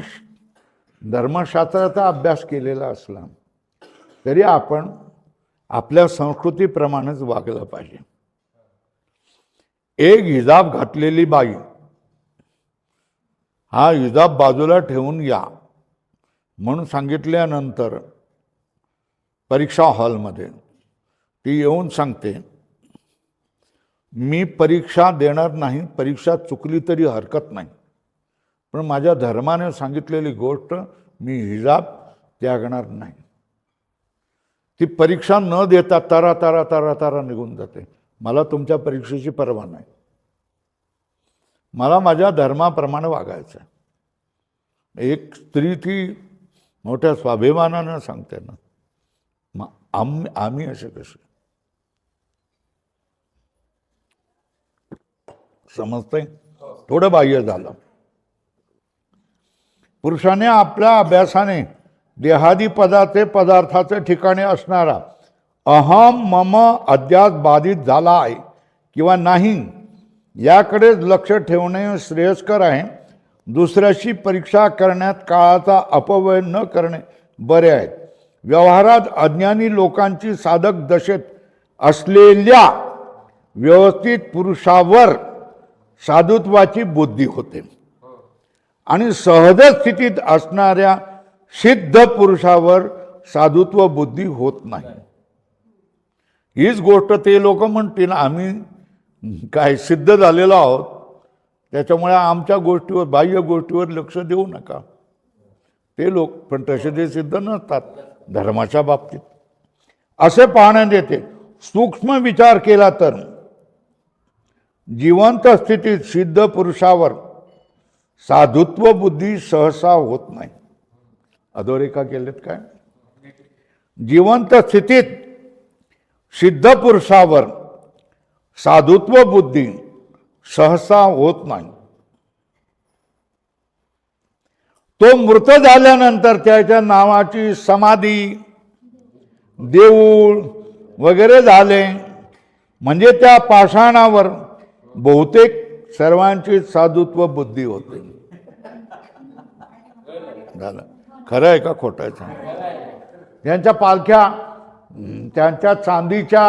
धर्मशास्त्राचा अभ्यास केलेला असला तरी आपण आपल्या संस्कृतीप्रमाणेच वागलं पाहिजे. एक हिजाब घातलेली बाई हा हिजाब बाजूला ठेवून या म्हणून सांगितल्यानंतर परीक्षा हॉलमध्ये ती येऊन सांगते, मी परीक्षा देणार नाही, परीक्षा चुकली तरी हरकत नाही, पण माझ्या धर्माने सांगितलेली गोष्ट मी हिजाब त्यागणार नाही. ती परीक्षा न देता तारा तारा तारा तारा निघून जाते. मला तुमच्या परीक्षेची पर्वा नाही. मला माझ्या धर्माप्रमाणे वागायचं आहे. एक स्त्री ती मोठ्या स्वाभिमानानं सांगते ना, मग आम्ही असे कसे? समजतंय? थोडं बाह्य झालं. पुरुषाने आपल्या अभ्यासाने देहादी पदार्थाचे ठिकाणी असणारा अहम मम अद्याप बाधित झाला आहे किंवा नाही याकडेच लक्ष ठेवणे श्रेयस्कर आहे. दुसऱ्याची परीक्षा करण्यात काळाचा अपव्यय न करणे बरे आहे. व्यवहारात अज्ञानी लोकांची साधक दशेत असलेल्या व्यवस्थित पुरुषावर साधुत्वाची बुद्धी होते आणि सहज स्थितीत असणाऱ्या सिद्ध पुरुषावर साधुत्व बुद्धी होत नाही. हीच गोष्ट ते लोक म्हणतील आम्ही काय सिद्ध झालेलो आहोत, त्याच्यामुळे आमच्या गोष्टीवर बाह्य गोष्टीवर लक्ष देऊ नका. ते लोक पण तसे ते सिद्ध नसतात धर्माच्या बाबतीत असे पाहण्यात येते. सूक्ष्म विचार केला तर जिवंत स्थितीत सिद्ध पुरुषावर साधुत्व बुद्धी सहसा होत नाही. अधोरेखा केलेत काय? जिवंत स्थितीत सिद्ध पुरुषावर साधुत्व बुद्धी सहसा होत नाही. तो मृत झाल्यानंतर त्याच्या नावाची समाधी देऊळ वगैरे झाले म्हणजे त्या पाषाणावर बहुतेक सर्वांची साधुत्व बुद्धी होते. झालं. खरं आहे का खोटं आहे? त्यांच्या पालख्या त्यांच्या चांदीच्या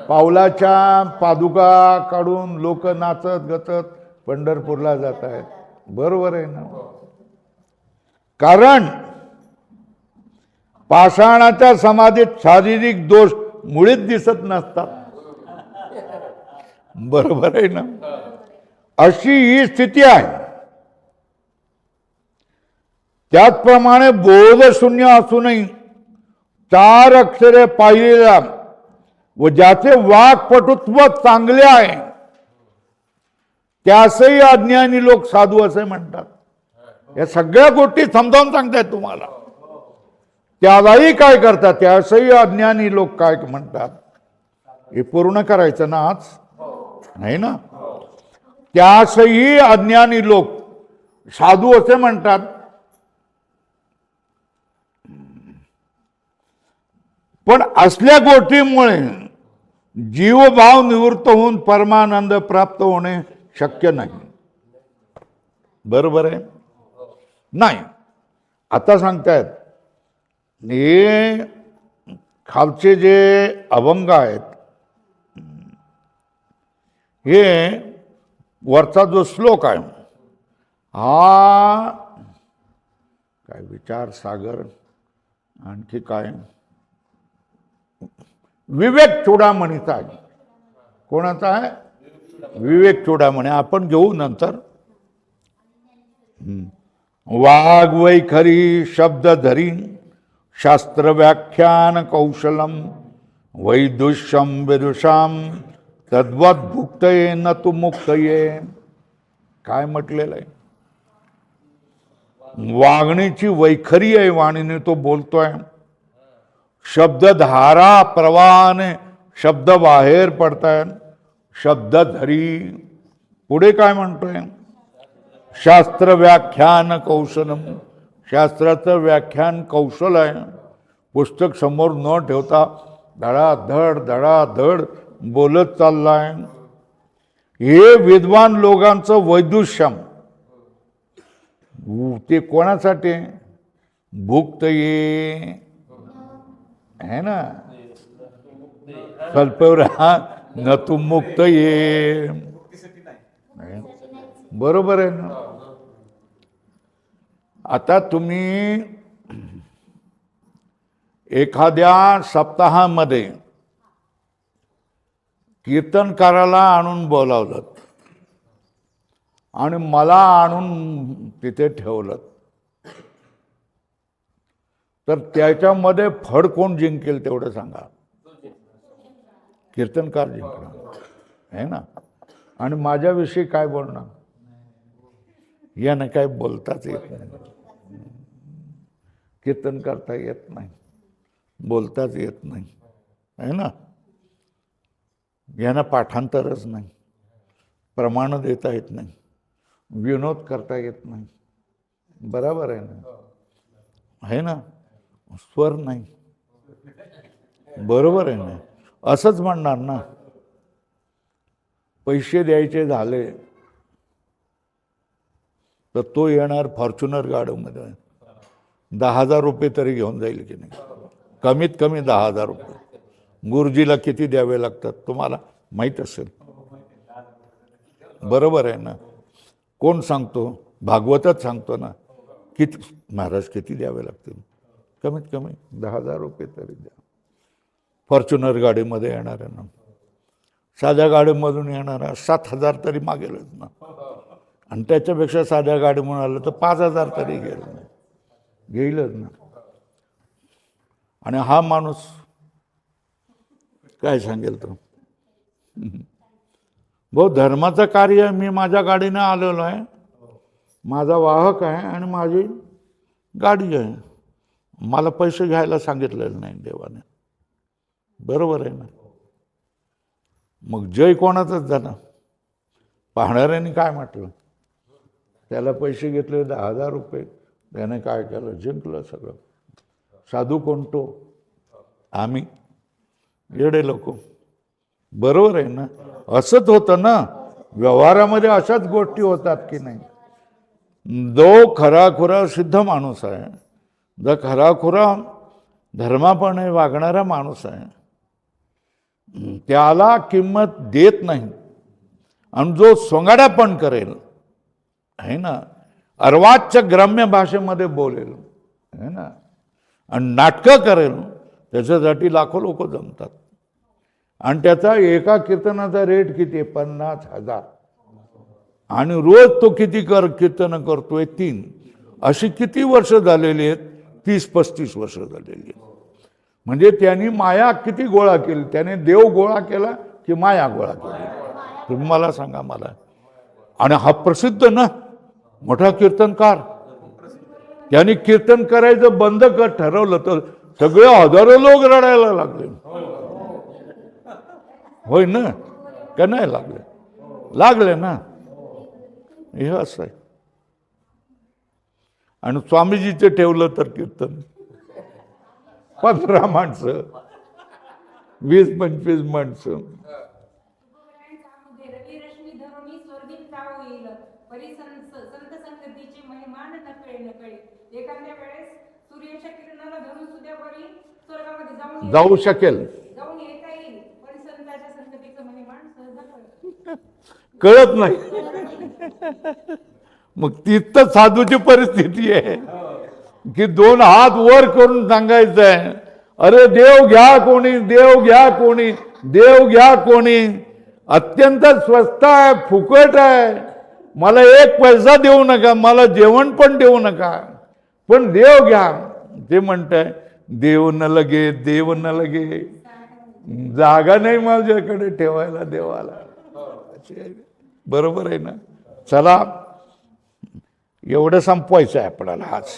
पावलाच्या पादुका काढून लोक नाचत गचत पंढरपूरला जात आहेत. बरोबर आहे ना? कारण पाषाणाच्या समाधीत शारीरिक दोष मुळीच दिसत नसतात. बरोबर आहे ना? अशी ही स्थिती आहे. त्याचप्रमाणे बोधशून्य असूनही 4 अक्षरे पाहिलेला व ज्याचे वाक्पटुत्व चांगले आहे त्यासही अज्ञानी लोक साधू असे म्हणतात. या सगळ्या गोष्टी समजावून सांगतायत तुम्हाला. त्यालाही काय करतात, त्यासही अज्ञानी लोक काय म्हणतात हे पूर्ण करायचं ना आज, नाही ना? त्यासही अज्ञानी लोक साधू असे म्हणतात. पण असल्या गोष्टीमुळे जीवभाव निवृत्त होऊन परमानंद प्राप्त होणे शक्य नाही. बरोबर आहे? नाही. आता सांगतायत हे खालचे जे अभंग आहेत हे वरचा जो श्लोक आहे हा काय विचार सागर, आणखी काय विवेक चूडामणीचा आहे. कोणाचा आहे? विवेक चूडामणी. आपण घेऊ नंतर. वाग वैखरी शब्द धरी शास्त्र व्याख्यान कौशलम वैदुष्यम विदुषाम तद्वत भुक्तये न तू मुक्तये. काय म्हटलेलं आहे? वागणीची वैखरी आहे वाणीने तो बोलतोय. शब्दधारा प्रवाहाने शब्द बाहेर पडतायत. शब्द धरी. पुढे काय म्हणतोय? शास्त्र व्याख्यान कौशलम. शास्त्राचं व्याख्यान कौशल आहे. पुस्तक समोर न ठेवता धडाधड बोलत चाललाय. हे विद्वान लोकांचं वैदुष्यम. ते कोणासाठी? भुक्तये है ना? कल्पवरा न तू मुक्त ये. बरोबर आहे ना? आता तुम्ही एखाद्या सप्ताहामध्ये कीर्तनकाराला आणून बोलावलं आणि मला आणून तिथे ठेवलं. तर त्याच्यामध्ये फड कोण जिंकेल तेवढं सांगा. कीर्तनकार जिंकणार आहे ना. आणि माझ्याविषयी काय बोलणार, यानं काय बोलताच येत नाही, कीर्तन करता येत नाही, बोलताच येत नाही आहे ना. यांना पाठांतरच नाही, प्रमाण देता येत नाही, विनोद करता येत नाही. बरोबर आहे ना, आहे ना. स्वर नाही, बरोबर आहे ना. असंच म्हणणार ना. पैसे द्यायचे झाले तर तो येणार फॉर्च्युनर गाडीमध्ये, 10,000 रुपये तरी घेऊन जाईल की नाही, कमीत कमी 10,000 रुपये. गुरुजीला किती द्यावे लागतात तुम्हाला माहीत असेल, बरोबर आहे ना. कोण सांगतो, भागवतच सांगतो ना. किती महाराज किती द्यावे लागतील, कमीत कमी 10,000 रुपये तरी द्या. फॉर्च्युनर गाडीमध्ये येणाऱ्यांना, साध्या गाडीमधून येणारा 7,000 तरी मागेलच ना. आणि त्याच्यापेक्षा साध्या गाडी म्हणून आलं तर 5,000 तरी घेईलच ना. आणि हा माणूस काय सांगेल तो, भाऊ धर्माचं कार्य मी माझ्या गाडीने आलेलो आहे, माझा वाहक आहे आणि माझी गाडी आहे, मला पैसे घ्यायला सांगितलेलं नाही देवाने, बरोबर आहे ना. मग जय कोणाचंच झालं. पाहणाऱ्यांनी काय म्हटलं, त्याला पैसे घेतले 10,000 रुपये, त्याने काय केलं, जिंकलं सगळं. साधू कोण तो, आम्ही येडे लोक, बरोबर आहे ना. असंच होतं ना व्यवहारामध्ये, अशाच गोष्टी होतात की नाही. जो खराखुरा सिद्ध माणूस आहे, जो खराखुरा धर्मापणे वागणारा माणूस आहे, त्याला किंमत देत नाही. आणि जो सोंगाड्यापण करेल आहे ना, अर्वाच्य ग्राम्य भाषेमध्ये बोलेल आहे ना, आणि नाटकं करेल, त्याच्यासाठी लाखो लोक जमतात. आणि त्याचा एका कीर्तनाचा रेट किती, 50,000. आणि रोज तो किती कीर्तन करतोय, 3. अशी किती वर्ष झालेली आहेत, 30-35 वर्ष झालेली आहेत. म्हणजे त्यांनी माया किती गोळा केली, त्याने देव गोळा केला की माया गोळा केली, तुम्ही मला सांगा मला. आणि हा प्रसिद्ध ना मोठा कीर्तनकार, त्यांनी कीर्तन करायचं बंद ठरवलं तर सगळे हजारो लोक रडायला लागले, होय ना, का नाही लागले ना. हे असं आहे. आणि स्वामीजीचं ठेवलं तर कीर्तन 15 माणसं, 20-25 माणसं. जाऊ शकेल, कळत नाही. मग तिथं साधूची परिस्थिती आहे की 2 हात वर करून सांगायचं आहे, अरे देव घ्या कोणी, देव घ्या कोणी, देव घ्या कोणी. अत्यंत स्वस्त आहे, फुकट आहे, मला 1 पैसा देऊ नका, मला जेवण पण देऊ नका, पण देव घ्या. ते म्हणताय देव न लगे, देव न लगे, जागा नाही माझ्याकडे ठेवायला देवाला, बरोबर आहे ना. चला एवढं संपवायचं आहे आपल्याला आज.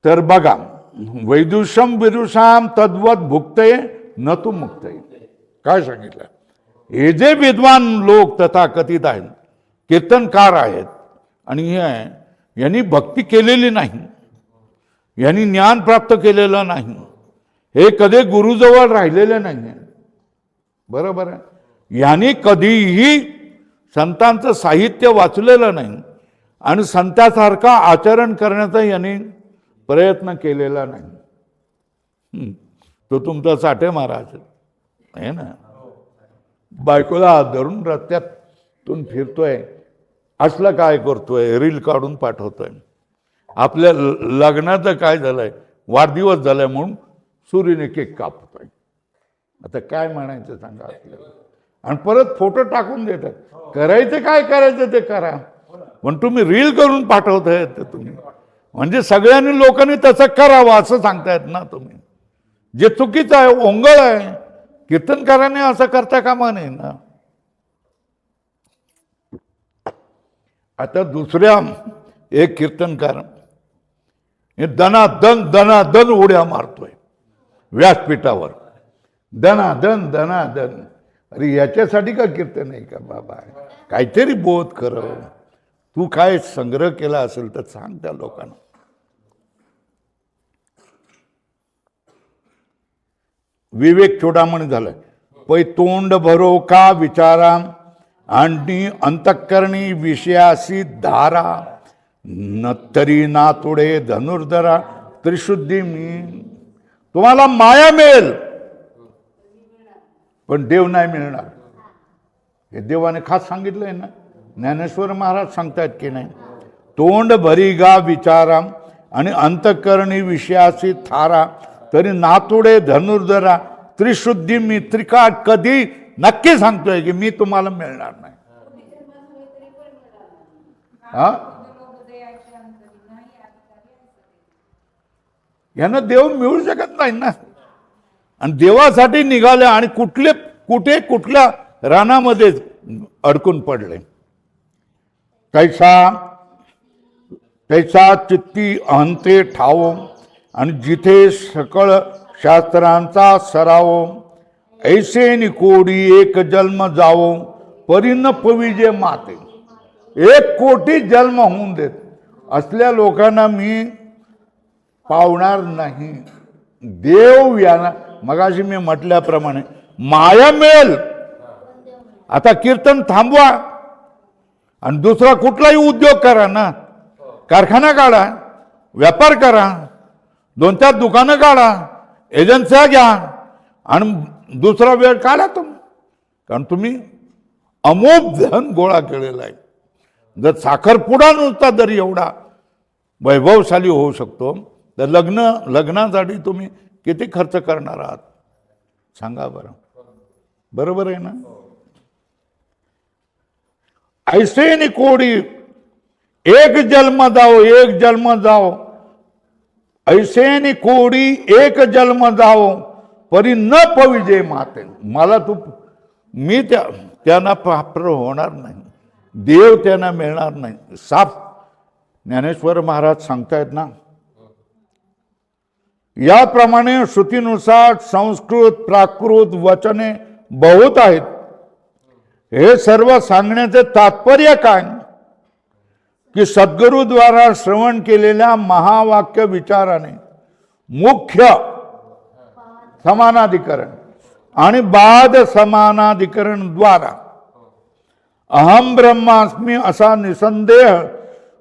तर बघा, वैदुषम विदुषाम तद्वत भुक्तये न तू मुक्तये, काय सांगितलं. हे जे विद्वान लोक तथाकथित आहेत, कीर्तनकार आहेत, आणि यांनी भक्ती केलेली नाही, यांनी ज्ञान प्राप्त केलेलं नाही, हे कधी गुरुजवळ राहिलेले नाही, बरोबर आहे. यांनी कधीही संतांचं साहित्य वाचलेलं नाही आणि संतांसारखा आचरण करण्याचा यांनी प्रयत्न केलेला नाही. तो तुमचा साठे महाराज आहे ना, बायकोला हात धरून रस्त्यातून फिरतोय, असलं काय करतोय, रील काढून पाठवतोय. आपल्या लग्नाचं काय झालंय, वाढदिवस झालाय म्हणून सुरीने केक कापतोय. आता काय म्हणायचं सांगा आपल्याला. आणि परत फोटो टाकून देतात. करायचं काय करायचं ते करा, पण तुम्ही रील करून पाठवताय तर तुम्ही म्हणजे सगळ्यांनी लोकांनी तसं करावं असं सांगतायत ना तुम्ही. जे चुकीचं आहे, ओंगळ आहे, कीर्तनकारांनी असं करता कामा नये ना. आता दुसऱ्या एक कीर्तनकार दनादन उड्या मारतोय व्यासपीठावर, दनादन दनादन. अरे याच्यासाठी का कीर्तन आहे का बाबा? काहीतरी बोध कर. तू काय संग्रह केला असेल तर सांग त्या लोकांना. विवेक चोडामणी झालं. पै तोंड भरो का विचारा आणि अंतःकरणी विषयासी धारा, नत्तरी नातोडे धनुर्धरा त्रिशुद्धी मी. तुम्हाला माया मिळेल पण देव नाही मिळणार. हे देवाने खास सांगितलंय ना. ज्ञानेश्वर महाराज सांगतायत की नाही, तोंड भरी गा विचारा आणि अंतःकरणी विषयासी थारा, तरी नातोडे धनुर्धरा त्रिशुद्धी मी. त्रिकाट कधी नक्की सांगतोय की मी तुम्हाला मिळणार नाही. हा, यांना देव मिळू शकत नाही ना. आणि देवासाठी निघाले आणि कुठल्या रानामध्ये अडकून पडले. तैसा चित्ती अहंते ठावो आणि जिथे सकळ शास्त्रांचा सराव, ऐसे निकोडी एक जन्म जावो परी न पविजे माते. 1 कोटी जन्म होऊन देत असल्या लोकांना मी पावणार नाही. देव यांना मगाशी मी म्हटल्याप्रमाणे माया मिळेल. आता कीर्तन थांबवा आणि दुसरा कुठलाही उद्योग करा ना. कारखाना काढा, व्यापार करा, 2-4 दुकानं काढा, एजन्स्या घ्या आणि दुसरा वेळ काढा तुम्ही. कारण तुम्ही अमोघ धन गोळा केलेला आहे. जर साखरपुडा नुसता जर एवढा वैभवशाली होऊ शकतो तर लग्नासाठी तुम्ही किती खर्च करणार आहात सांगा बरं. बरोबर आहे ना. ऐसे निकोडी एक जन्म जाओ, ऐसे निकोडी एक जन्म जाओ परी न पविजे माते. मला मी त्यांना पात्र होणार नाही, देव त्यांना मिळणार नाही. साफ ज्ञानेश्वर महाराज सांगतायत ना. याप्रमाणे श्रुतीनुसार संस्कृत प्राकृत वचने बहुत आहेत. हे सर्व सांगण्याचे तात्पर्य काय की सद्गुरूद्वारा श्रवण केलेल्या महावाक्य विचाराने मुख्य समानाधिकरण आणि बाद समानाधिकरण द्वारा अहम ब्रह्मास्मी असा निसंदेह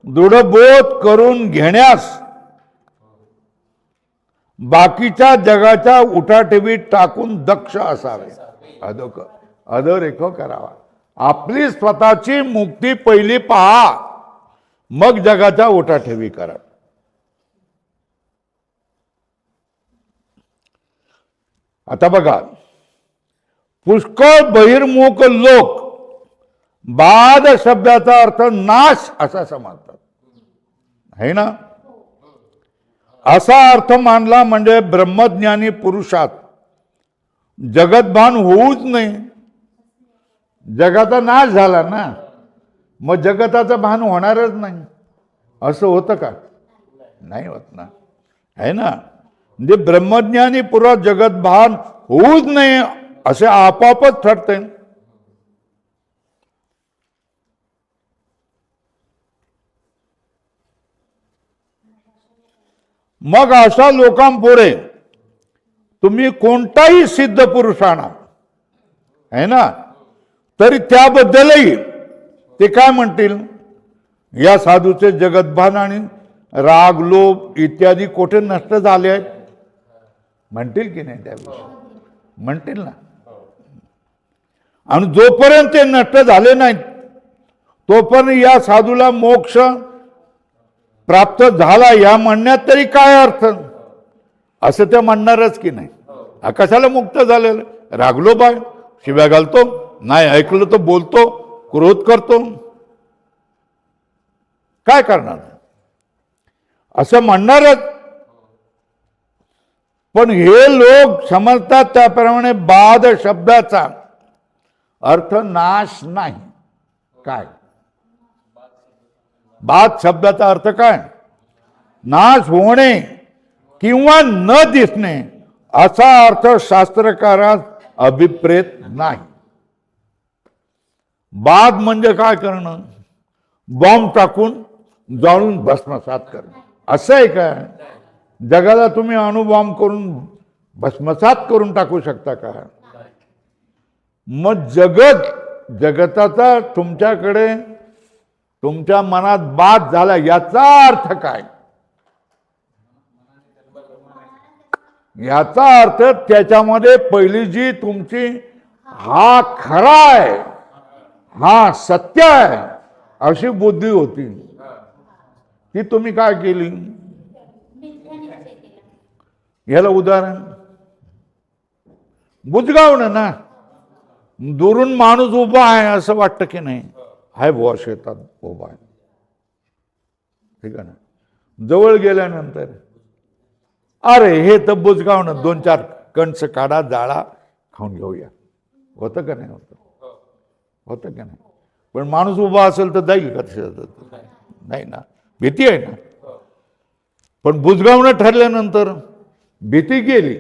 दृढबोध करून घेण्यास बाकीच्या जगाच्या उठाठेवीत टाकून दक्ष असावे. अधोरेख करावा. आपली स्वतःची मुक्ती पहिली पहा, मग जगाच्या उठाठेवी करा. आता बघा, पुष्कळ बहिर्मुख लोक बाद शब्दाचा अर्थ नाश असा समजतात, है ना. असा अर्थ मानला म्हणजे ब्रह्मज्ञानी पुरुषात जगतभान होऊच नाही. जगाचा नाश झाला ना, मग जगताचं भान होणारच नाही. असं होतं का? नाही होत ना, है ना. म्हणजे ब्रह्मज्ञानी पुरुष जगतभान होऊच नाही असे आपोआपच ठरते. मग अशा लोकांपुढे तुम्ही कोणताही सिद्ध पुरुष आणा, है ना, तरी त्याबद्दलही ते काय म्हणतील, या साधूचे जगतभान आणि राग लोभ इत्यादी कोठे नष्ट झाले आहेत म्हणतील की नाही? त्याविषयी म्हणतील ना. आणि जोपर्यंत ते नष्ट झाले नाहीत तोपर्यंत या साधूला मोक्ष प्राप्त झाला या म्हणण्यात तरी काय अर्थ, असं ते म्हणणारच की नाही. कशाला मुक्त झालेलं? रागलो बाय, शिव्या घालतो, नाही ऐकलं तर बोलतो, क्रोध करतो, काय करणार? असं म्हणणारच. पण हे लोक समजतात त्याप्रमाणे बाद शब्दाचा अर्थ नाश नाही. काय बाद शब्दाचा अर्थ काय? नाश होणे किंवा न दिसणे असा अर्थ शास्त्रकारात अभिप्रेत नाही. बाद म्हणजे काय करणं? बॉम्ब टाकून जाळून भस्मसात करणं असं आहे का? जगाला तुम्ही अणुबॉम्ब करून भस्मसात करून टाकू शकता का? मग जगताचा तुमच्याकडे तुमच्या मनात बाद झाला याचा अर्थ काय? याचा अर्थ त्याच्यामध्ये पहिली जी तुमची हा खरा आहे, हा सत्य आहे अशी बुद्धी होती, ती तुम्ही काय केली? याला उदाहरण बुजगावणं ना. दुरून माणूस उभा आहे असं वाटतं की नाही? हाय बुवा शेतात उभा आहे, ठीक आहे ना. जवळ गेल्यानंतर अरे हे तर बुजगावणं, 2-4 कणस काढा, जाळा, खाऊन घेऊया. होतं का नाही? होतं का नाही? पण माणूस उभा असेल तर जाईल का शेतात? नाही ना, भीती आहे ना. पण बुजगावणं ठरल्यानंतर भीती गेली.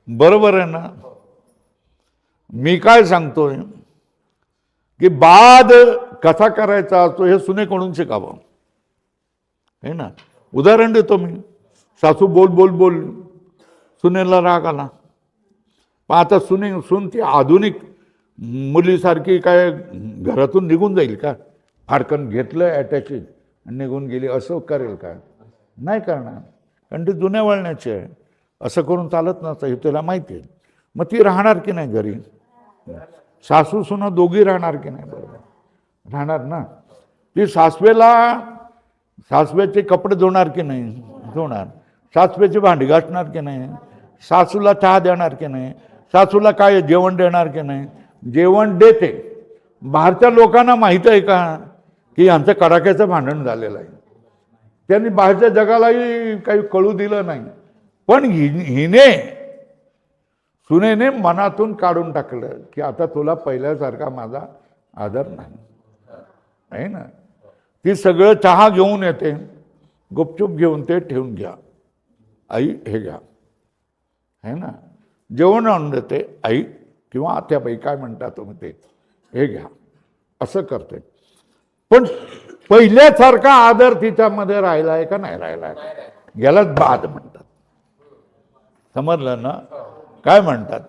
बरोबर आहे ना. मी काय सांगतोय की बाद कसा करायचा असतो हे सुनेकडून शिकावं, है ना. उदाहरण देतो मी. सासू बोल बोल बोल, सुनेला राग आला. पण आता सून ती आधुनिक मुलीसारखी काय घरातून निघून जाईल का? फाडकन घेतलं अटॅचेड आणि निघून गेली असं करेल का? नाही करणार, कारण ती जुन्या वळणाची आहे. असं करून चालत नसतं हे त्याला माहिती आहे. मग ती राहणार की नाही घरी? सासू सुना दोघी राहणार की नाही? बरोबर राहणार ना. ती सासवेचे कपडे धुणार की नाही? धुणार. सासवेची भांडी घासणार की नाही? सासूला चहा देणार की नाही? सासूला काय जेवण देणार की नाही? जेवण देते. बाहेरच्या लोकांना माहीत आहे का की यांचं कडाक्याचं भांडण झालेलं आहे? त्यांनी बाहेरच्या जगालाही काही कळू दिलं नाही. पण सुनेने मनातून काढून टाकलं की आता तुला पहिल्यासारखा माझा आदर नाही, आहे ना. ती सगळं चहा घेऊन येते, गुपचूप घेऊन ते ठेवून घ्या, आई हे घ्या, है ना. जेवण आणून देते, आई किंवा आत्याबाई काय म्हणता तुम्ही ते, हे घ्या, असं करते. पण पहिल्यासारखा आदर तिच्यामध्ये राहिला आहे का नाही राहिला आहे? यालाच बाद म्हणतात. समजलं ना? काय म्हणतात?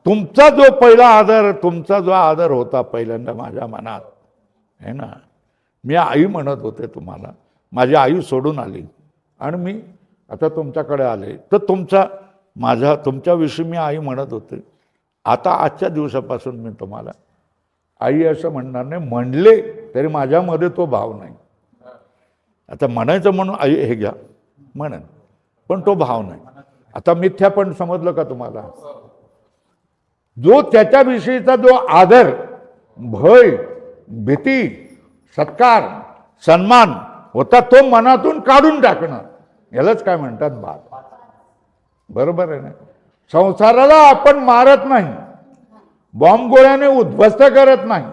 तुमचा जो पहिला आदर, तुमचा जो आदर होता पहिल्यांदा माझ्या मनात, है ना. मी आई म्हणत होते तुम्हाला, माझी आई सोडून आली आणि मी आता तुमच्याकडे आले, तर तुमच्याविषयी मी आई म्हणत होते. आता आजच्या दिवसापासून मी तुम्हाला आई असं म्हणणार नाही. म्हणले तरी माझ्यामध्ये तो भाव नाही. आता म्हणायचं म्हणून आई हे घ्या म्हणेन, पण तो भाव नाही. आता मिथ्या पण समजलं का तुम्हाला? जो त्याच्याविषयीचा जो आदर, भय, भीती, सत्कार, सन्मान होता तो मनातून काढून टाकणं, यालाच काय म्हणतात? बाद. बरोबर आहे ना. संसाराला आपण मारत नाही, बॉम्ब गोळ्याने उद्ध्वस्त करत नाही,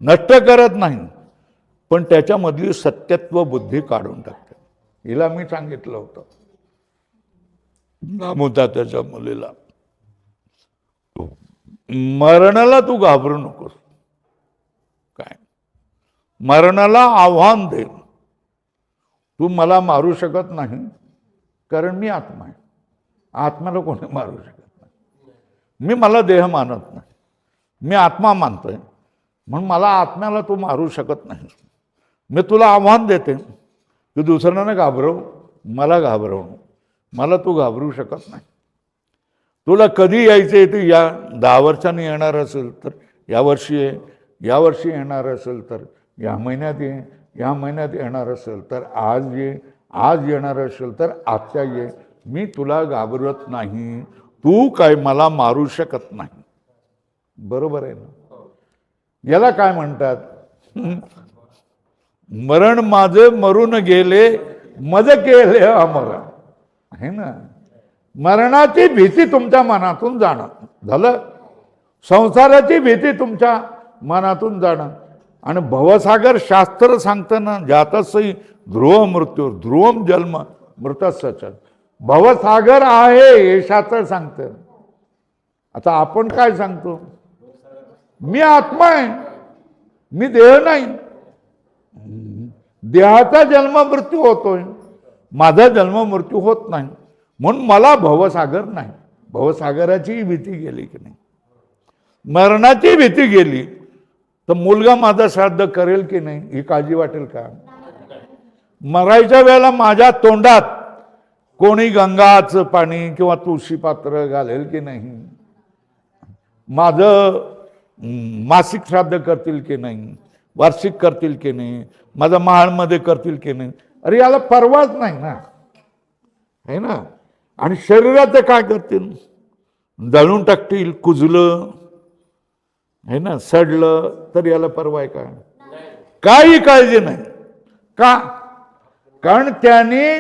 नष्ट करत नाही, पण त्याच्यामधली सत्यत्व बुद्धी काढून टाकते. हिला मी सांगितलं होतं नामुता त्याच्या मुलीला, मरणाला तू घाबरू नकोस. काय मरणाला आव्हान दे, तू मला मारू शकत नाही कारण मी आत्मा आहे. आत्म्याला कोणी मारू शकत नाही. मला देह मानत नाही, मी आत्मा मानतोय, म्हणून मला आत्म्याला तू मारू शकत नाही. मी तुला आव्हान देते, तू दुसऱ्यांना घाबरव, मला घाबरव, मला तू घाबरू शकत नाही. तुला कधी यायचं आहे ते या 10 वर्षांनी येणार असेल तर यावर्षी ये, यावर्षी येणार असेल तर या महिन्यात ये, या महिन्यात येणार असेल तर आज ये, आज येणार असेल तर आजच्या ये. मी तुला घाबरत नाही, तू काय मला मारू शकत नाही. बरोबर आहे ना. याला काय म्हणतात? मरण माझे मरून गेले, मज केले अमर. आहे ना, मरणाची भीती तुमच्या मनातून जाणं झालं, संसाराची भीती तुमच्या मनातून जाणं. आणि भवसागर शास्त्र सांगताना जातसही ध्रुव मृत्यू ध्रुवम जन्म मृतस्सच, भवसागर आहे हे शास्त्र सांगतं. आता आपण काय सांगतो, मी आत्मा आहे, मी देह नाही, देहाचा जन्म मृत्यू होतोय, माझा जन्म मृत्यू होत नाही, म्हणून मला भवसागर नाही. भवसागराची भीती गेली की नाही, मरणाची भीती गेली तर मुलगा माझा श्राद्ध करेल की नाही ही काळजी वाटेल का? मरायच्या वेळेला माझ्या तोंडात कोणी गंगाचं पाणी किंवा तुळशी पात्र घालेल की नाही? माझं मासिक श्राद्ध करतील की नाही, वार्षिक करतील की नाही, माझा महाळमध्ये करतील की नाही? अरे याला परवाच नाही ना, आहे ना. आणि शरीराचं काय करतील, जळून टाकतील, कुजलं आहे ना, सडलं तर याला परवा आहे का? काही काळजी नाही का? कारण त्याने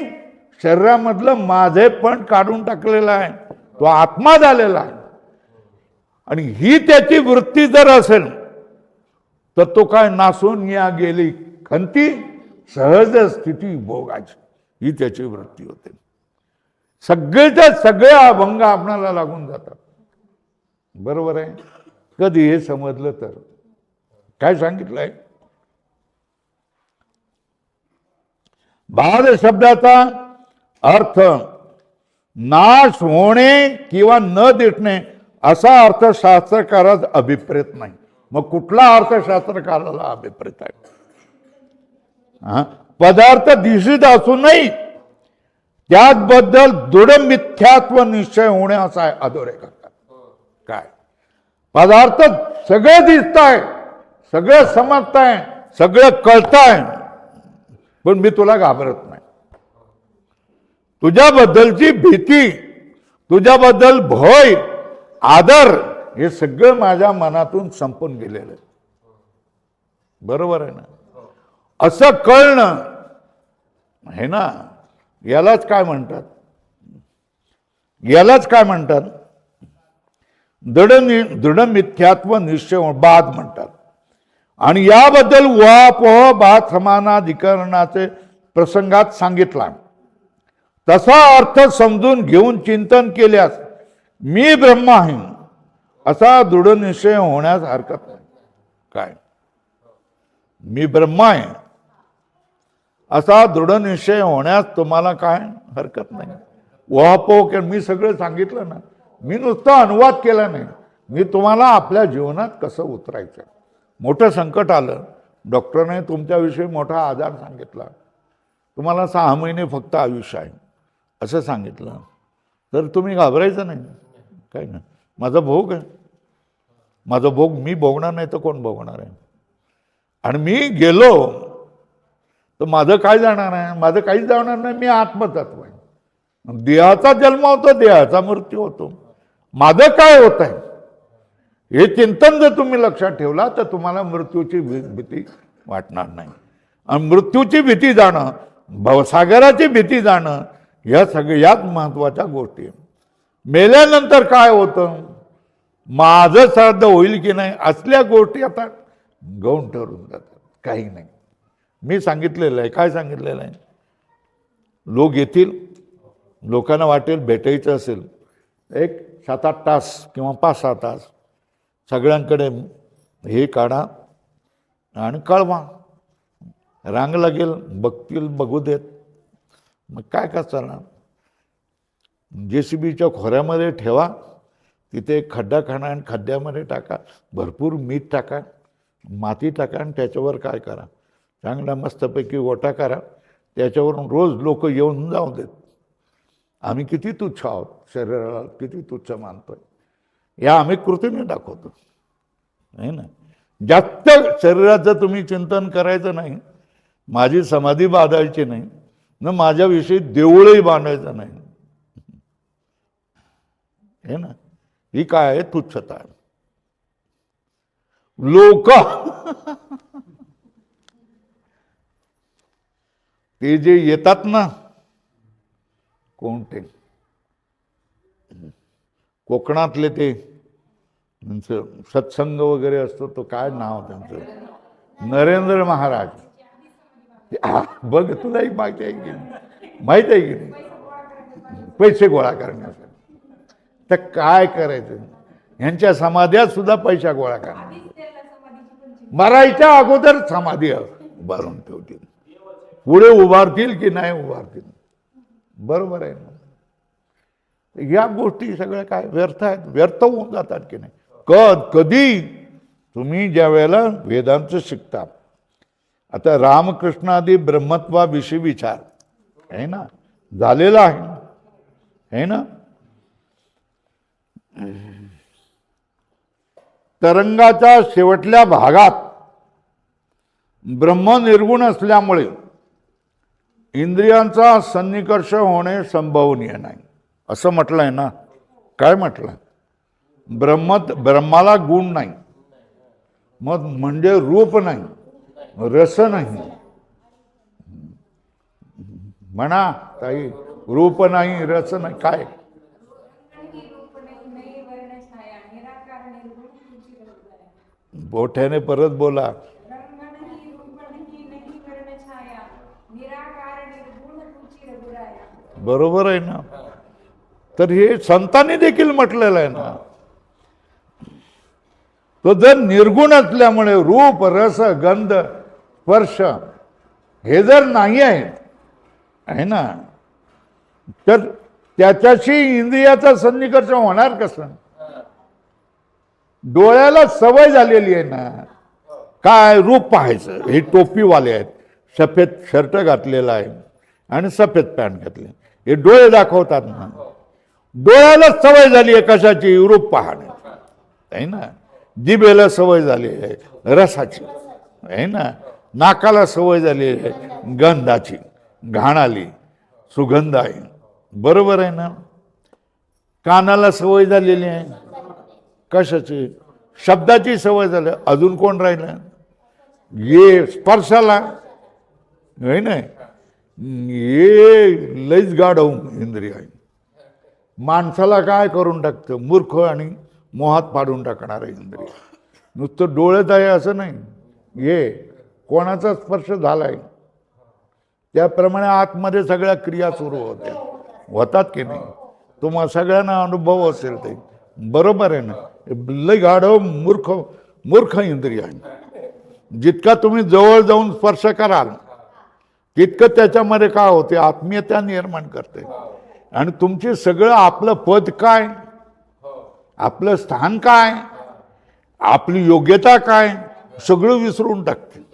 शरीरामधलं माझे पण काढून टाकलेलं आहे, तो आत्मा झालेला आहे. आणि ही त्याची वृत्ती जर असेल तर तो काय नासून या गेली खंती सहज स्थिती भोगाची, ही त्याची वृत्ती होते. सगळेच्या सगळे अभंग आपणाला लागून जातात. बरोबर आहे. कधी हे समजलं तर काय सांगितलंय, बाद शब्दाचा अर्थ नाश होणे किंवा न दिसणे असा अर्थ शास्त्रकारात अभिप्रेत नाही. मग कुठला अर्थ शास्त्रकाराला अभिप्रेत आहे? पदार्थ दिसत असूनही त्याबद्दल दृढ मिथ्यात्व निश्चय होणे असा आहे अधोरेखा. काय पदार्थ सगळं दिसताय, सगळं समजताय, सगळं कळताय, पण मी तुला घाबरत नाही. तुझ्याबद्दलची भीती, तुझ्याबद्दल भय, आदर हे सगळं माझ्या मनातून संपून गेलेलं आहे. बरोबर आहे ना. असं कळणं आहे ना, यालाच काय म्हणतात, यालाच काय म्हणतात, दृढ मिथ्यात्व निश्चय बाद म्हणतात. आणि याबद्दल उहापोह बाद समानाधिकरणाचे प्रसंगात सांगितला. तसा अर्थ समजून घेऊन चिंतन केल्यास मी ब्रह्म आहे असा दृढ निश्चय होण्यास हरकत नाही. काय मी ब्रह्म आहे असा दृढ निश्चय होण्यास तुम्हाला काय हरकत नाही. उहापोह मी सगळं सांगितलं ना, मी नुसता अनुवाद केला नाही, मी तुम्हाला आपल्या जीवनात कसं उतरायचं. मोठं संकट आलं, डॉक्टरने तुमच्याविषयी मोठा आजार सांगितला, तुम्हाला 6 महिने फक्त आयुष्य आहे असं सांगितलं, तर तुम्ही घाबरायचं नाही. काय नाही, माझा भोग आहे, माझा भोग मी भोगणार नाही तर कोण भोगणार आहे? आणि मी गेलो तर माझं काय जाणार आहे? माझं काहीच जाणार नाही. मी आत्मतत्व आहे. देहाचा जन्म होतो, देहाचा मृत्यू होतो. माझं काय होत आहे हे चिंतन जर तुम्ही लक्षात ठेवला तर तुम्हाला मृत्यूची भीती वाटणार नाही. आणि मृत्यूची भीती जाणं, भवसागराची भीती जाणं, या सगळ्यात महत्वाच्या गोष्टी. मेल्यानंतर काय होतं, माझं श्राद्ध होईल की नाही असल्या गोष्टी आता गौण ठरून जातात. काही नाही. मी सांगितलेलं आहे. काय सांगितलेलं आहे? लोक येतील, लोकांना वाटेल भेटायचं असेल, एक 7-8 तास किंवा 5-6 तास सगळ्यांकडे हे काढा आणि कळवा. रांग लागेल, बघतील, बघू देत, मग काय करणार? JCBच्या खोऱ्यामध्ये ठेवा, तिथे एक खड्डा खणा आणि खड्ड्यामध्ये टाका, भरपूर मीठ टाका, माती टाका आणि त्याच्यावर काय करा, चांगला मस्तपैकी ओटा करा. त्याच्यावरून रोज लोक येऊन जाऊ देत. आम्ही किती तुच्छ आहोत, शरीराला किती तुच्छ मानतोय, या आम्ही कृतीने दाखवतो. आहे ना. जास्त शरीराचं तुम्ही चिंतन करायचं नाही, माझी समाधी बांधायची नाही, न माझ्याविषयी देऊळही बांधायचं नाही. हे ना, ही काय आहे? तुच्छता. लोक ते जे येतात ना कोणते कोकणातले ते त्यांचं सत्संग वगैरे असतो, तो काय नाव त्यांचं, नरेंद्र महाराज. बघ तुलाही माहिती आहे की नाही, माहित आहे की नाही, पैसे गोळा करण्यासाठी. तर काय करायचं, यांच्या समाध्यात सुद्धा पैसा गोळा करा, मरायच्या अगोदर समाधी उभारून ठेवतील, पुढे उभारतील की नाही उभारतील. बरोबर आहे ना. या गोष्टी सगळ्या काय व्यर्थ आहेत, व्यर्थ होऊन जातात की नाही. कधी तुम्ही ज्या वेळेला वेदांत शिकता, आता रामकृष्णादी ब्रह्मत्वाविषयी विचार आहे ना झालेला आहे ना. तरंगाच्या शेवटल्या भागात ब्रह्म निर्गुण असल्यामुळे इंद्रियांचा सन्निकर्ष होणे संभवनीय नाही असं म्हटलंय ना. काय म्हटलंय, ब्रह्माला गुण नाही, मग म्हणजे रूप नाही, रस नाही. म्हणा ताई, रूप नाही, रस नाही, काय बोठ्याने परत बोला. बरोबर आहे ना. तर हे संतांनी देखील म्हटलेलं आहे ना. तो जर निर्गुण असल्यामुळे रूप रस गंध स्पर्श हे जर नाही आहे ना, तर त्याच्याशी इंद्रियाचा सन्निकर्ष होणार कसं. डोळ्याला सवय झालेली आहे ना काय रूप पाहायचं. हे टोपीवाले आहेत, सफेद शर्ट घातलेला आहे आणि सफेद पॅन्ट घातले, हे डोळे दाखवतात ना. डोळ्याला सवय झाली आहे कशाची, रूप पाहण्याची आहे ना. जिभेला सवय झाली आहे रसाची आहे ना. नाकाला सवय झाली आहे गंधाची, घाणाली सुगंध आहे. बरोबर आहे ना. कानाला सवय झालेली आहे कशाची, शब्दाची सवय झाली. अजून कोण राहिलं, ये स्पर्शाला आहे ना. हे लईच गाढव इंद्रिय आहे. माणसाला काय करून टाकतं, मूर्ख आणि मोहात पाडून टाकणार इंद्रिय. नुसतं डोळ्यात आहे असं नाही, हे कोणाचा स्पर्श झालाय त्याप्रमाणे आतमध्ये सगळ्या क्रिया सुरू होतात की नाही. तुम्हाला सगळ्यांना अनुभव असेल ते. बरोबर आहे ना. लय गाढव मूर्ख इंद्रिय आहे. जितका तुम्ही जवळ जाऊन स्पर्श कराल तितकं त्याच्यामध्ये काय होते, आत्मीयता निर्माण करते. आणि तुमचे सगळं आपलं पद काय, आपलं स्थान काय, आपली योग्यता काय, सगळं विसरून टाकते.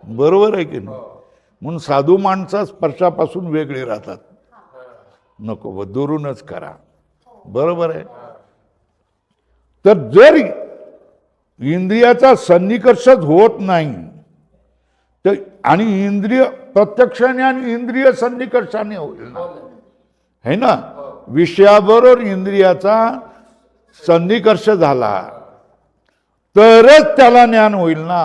बरोबर आहे की नाही. म्हणून साधू माणसं स्पर्शापासून वेगळे राहतात. नको, दुरूनच करा. बरोबर आहे. तर जर इंद्रियाचा सन्निकर्षच होत नाही तर, आणि इंद्रिय प्रत्यक्षाने आणि इंद्रिय सन्निकर्षाने होईल ना, है ना. विषयाबरोबर इंद्रियाचा सन्निकर्ष झाला तरच त्याला ज्ञान होईल ना.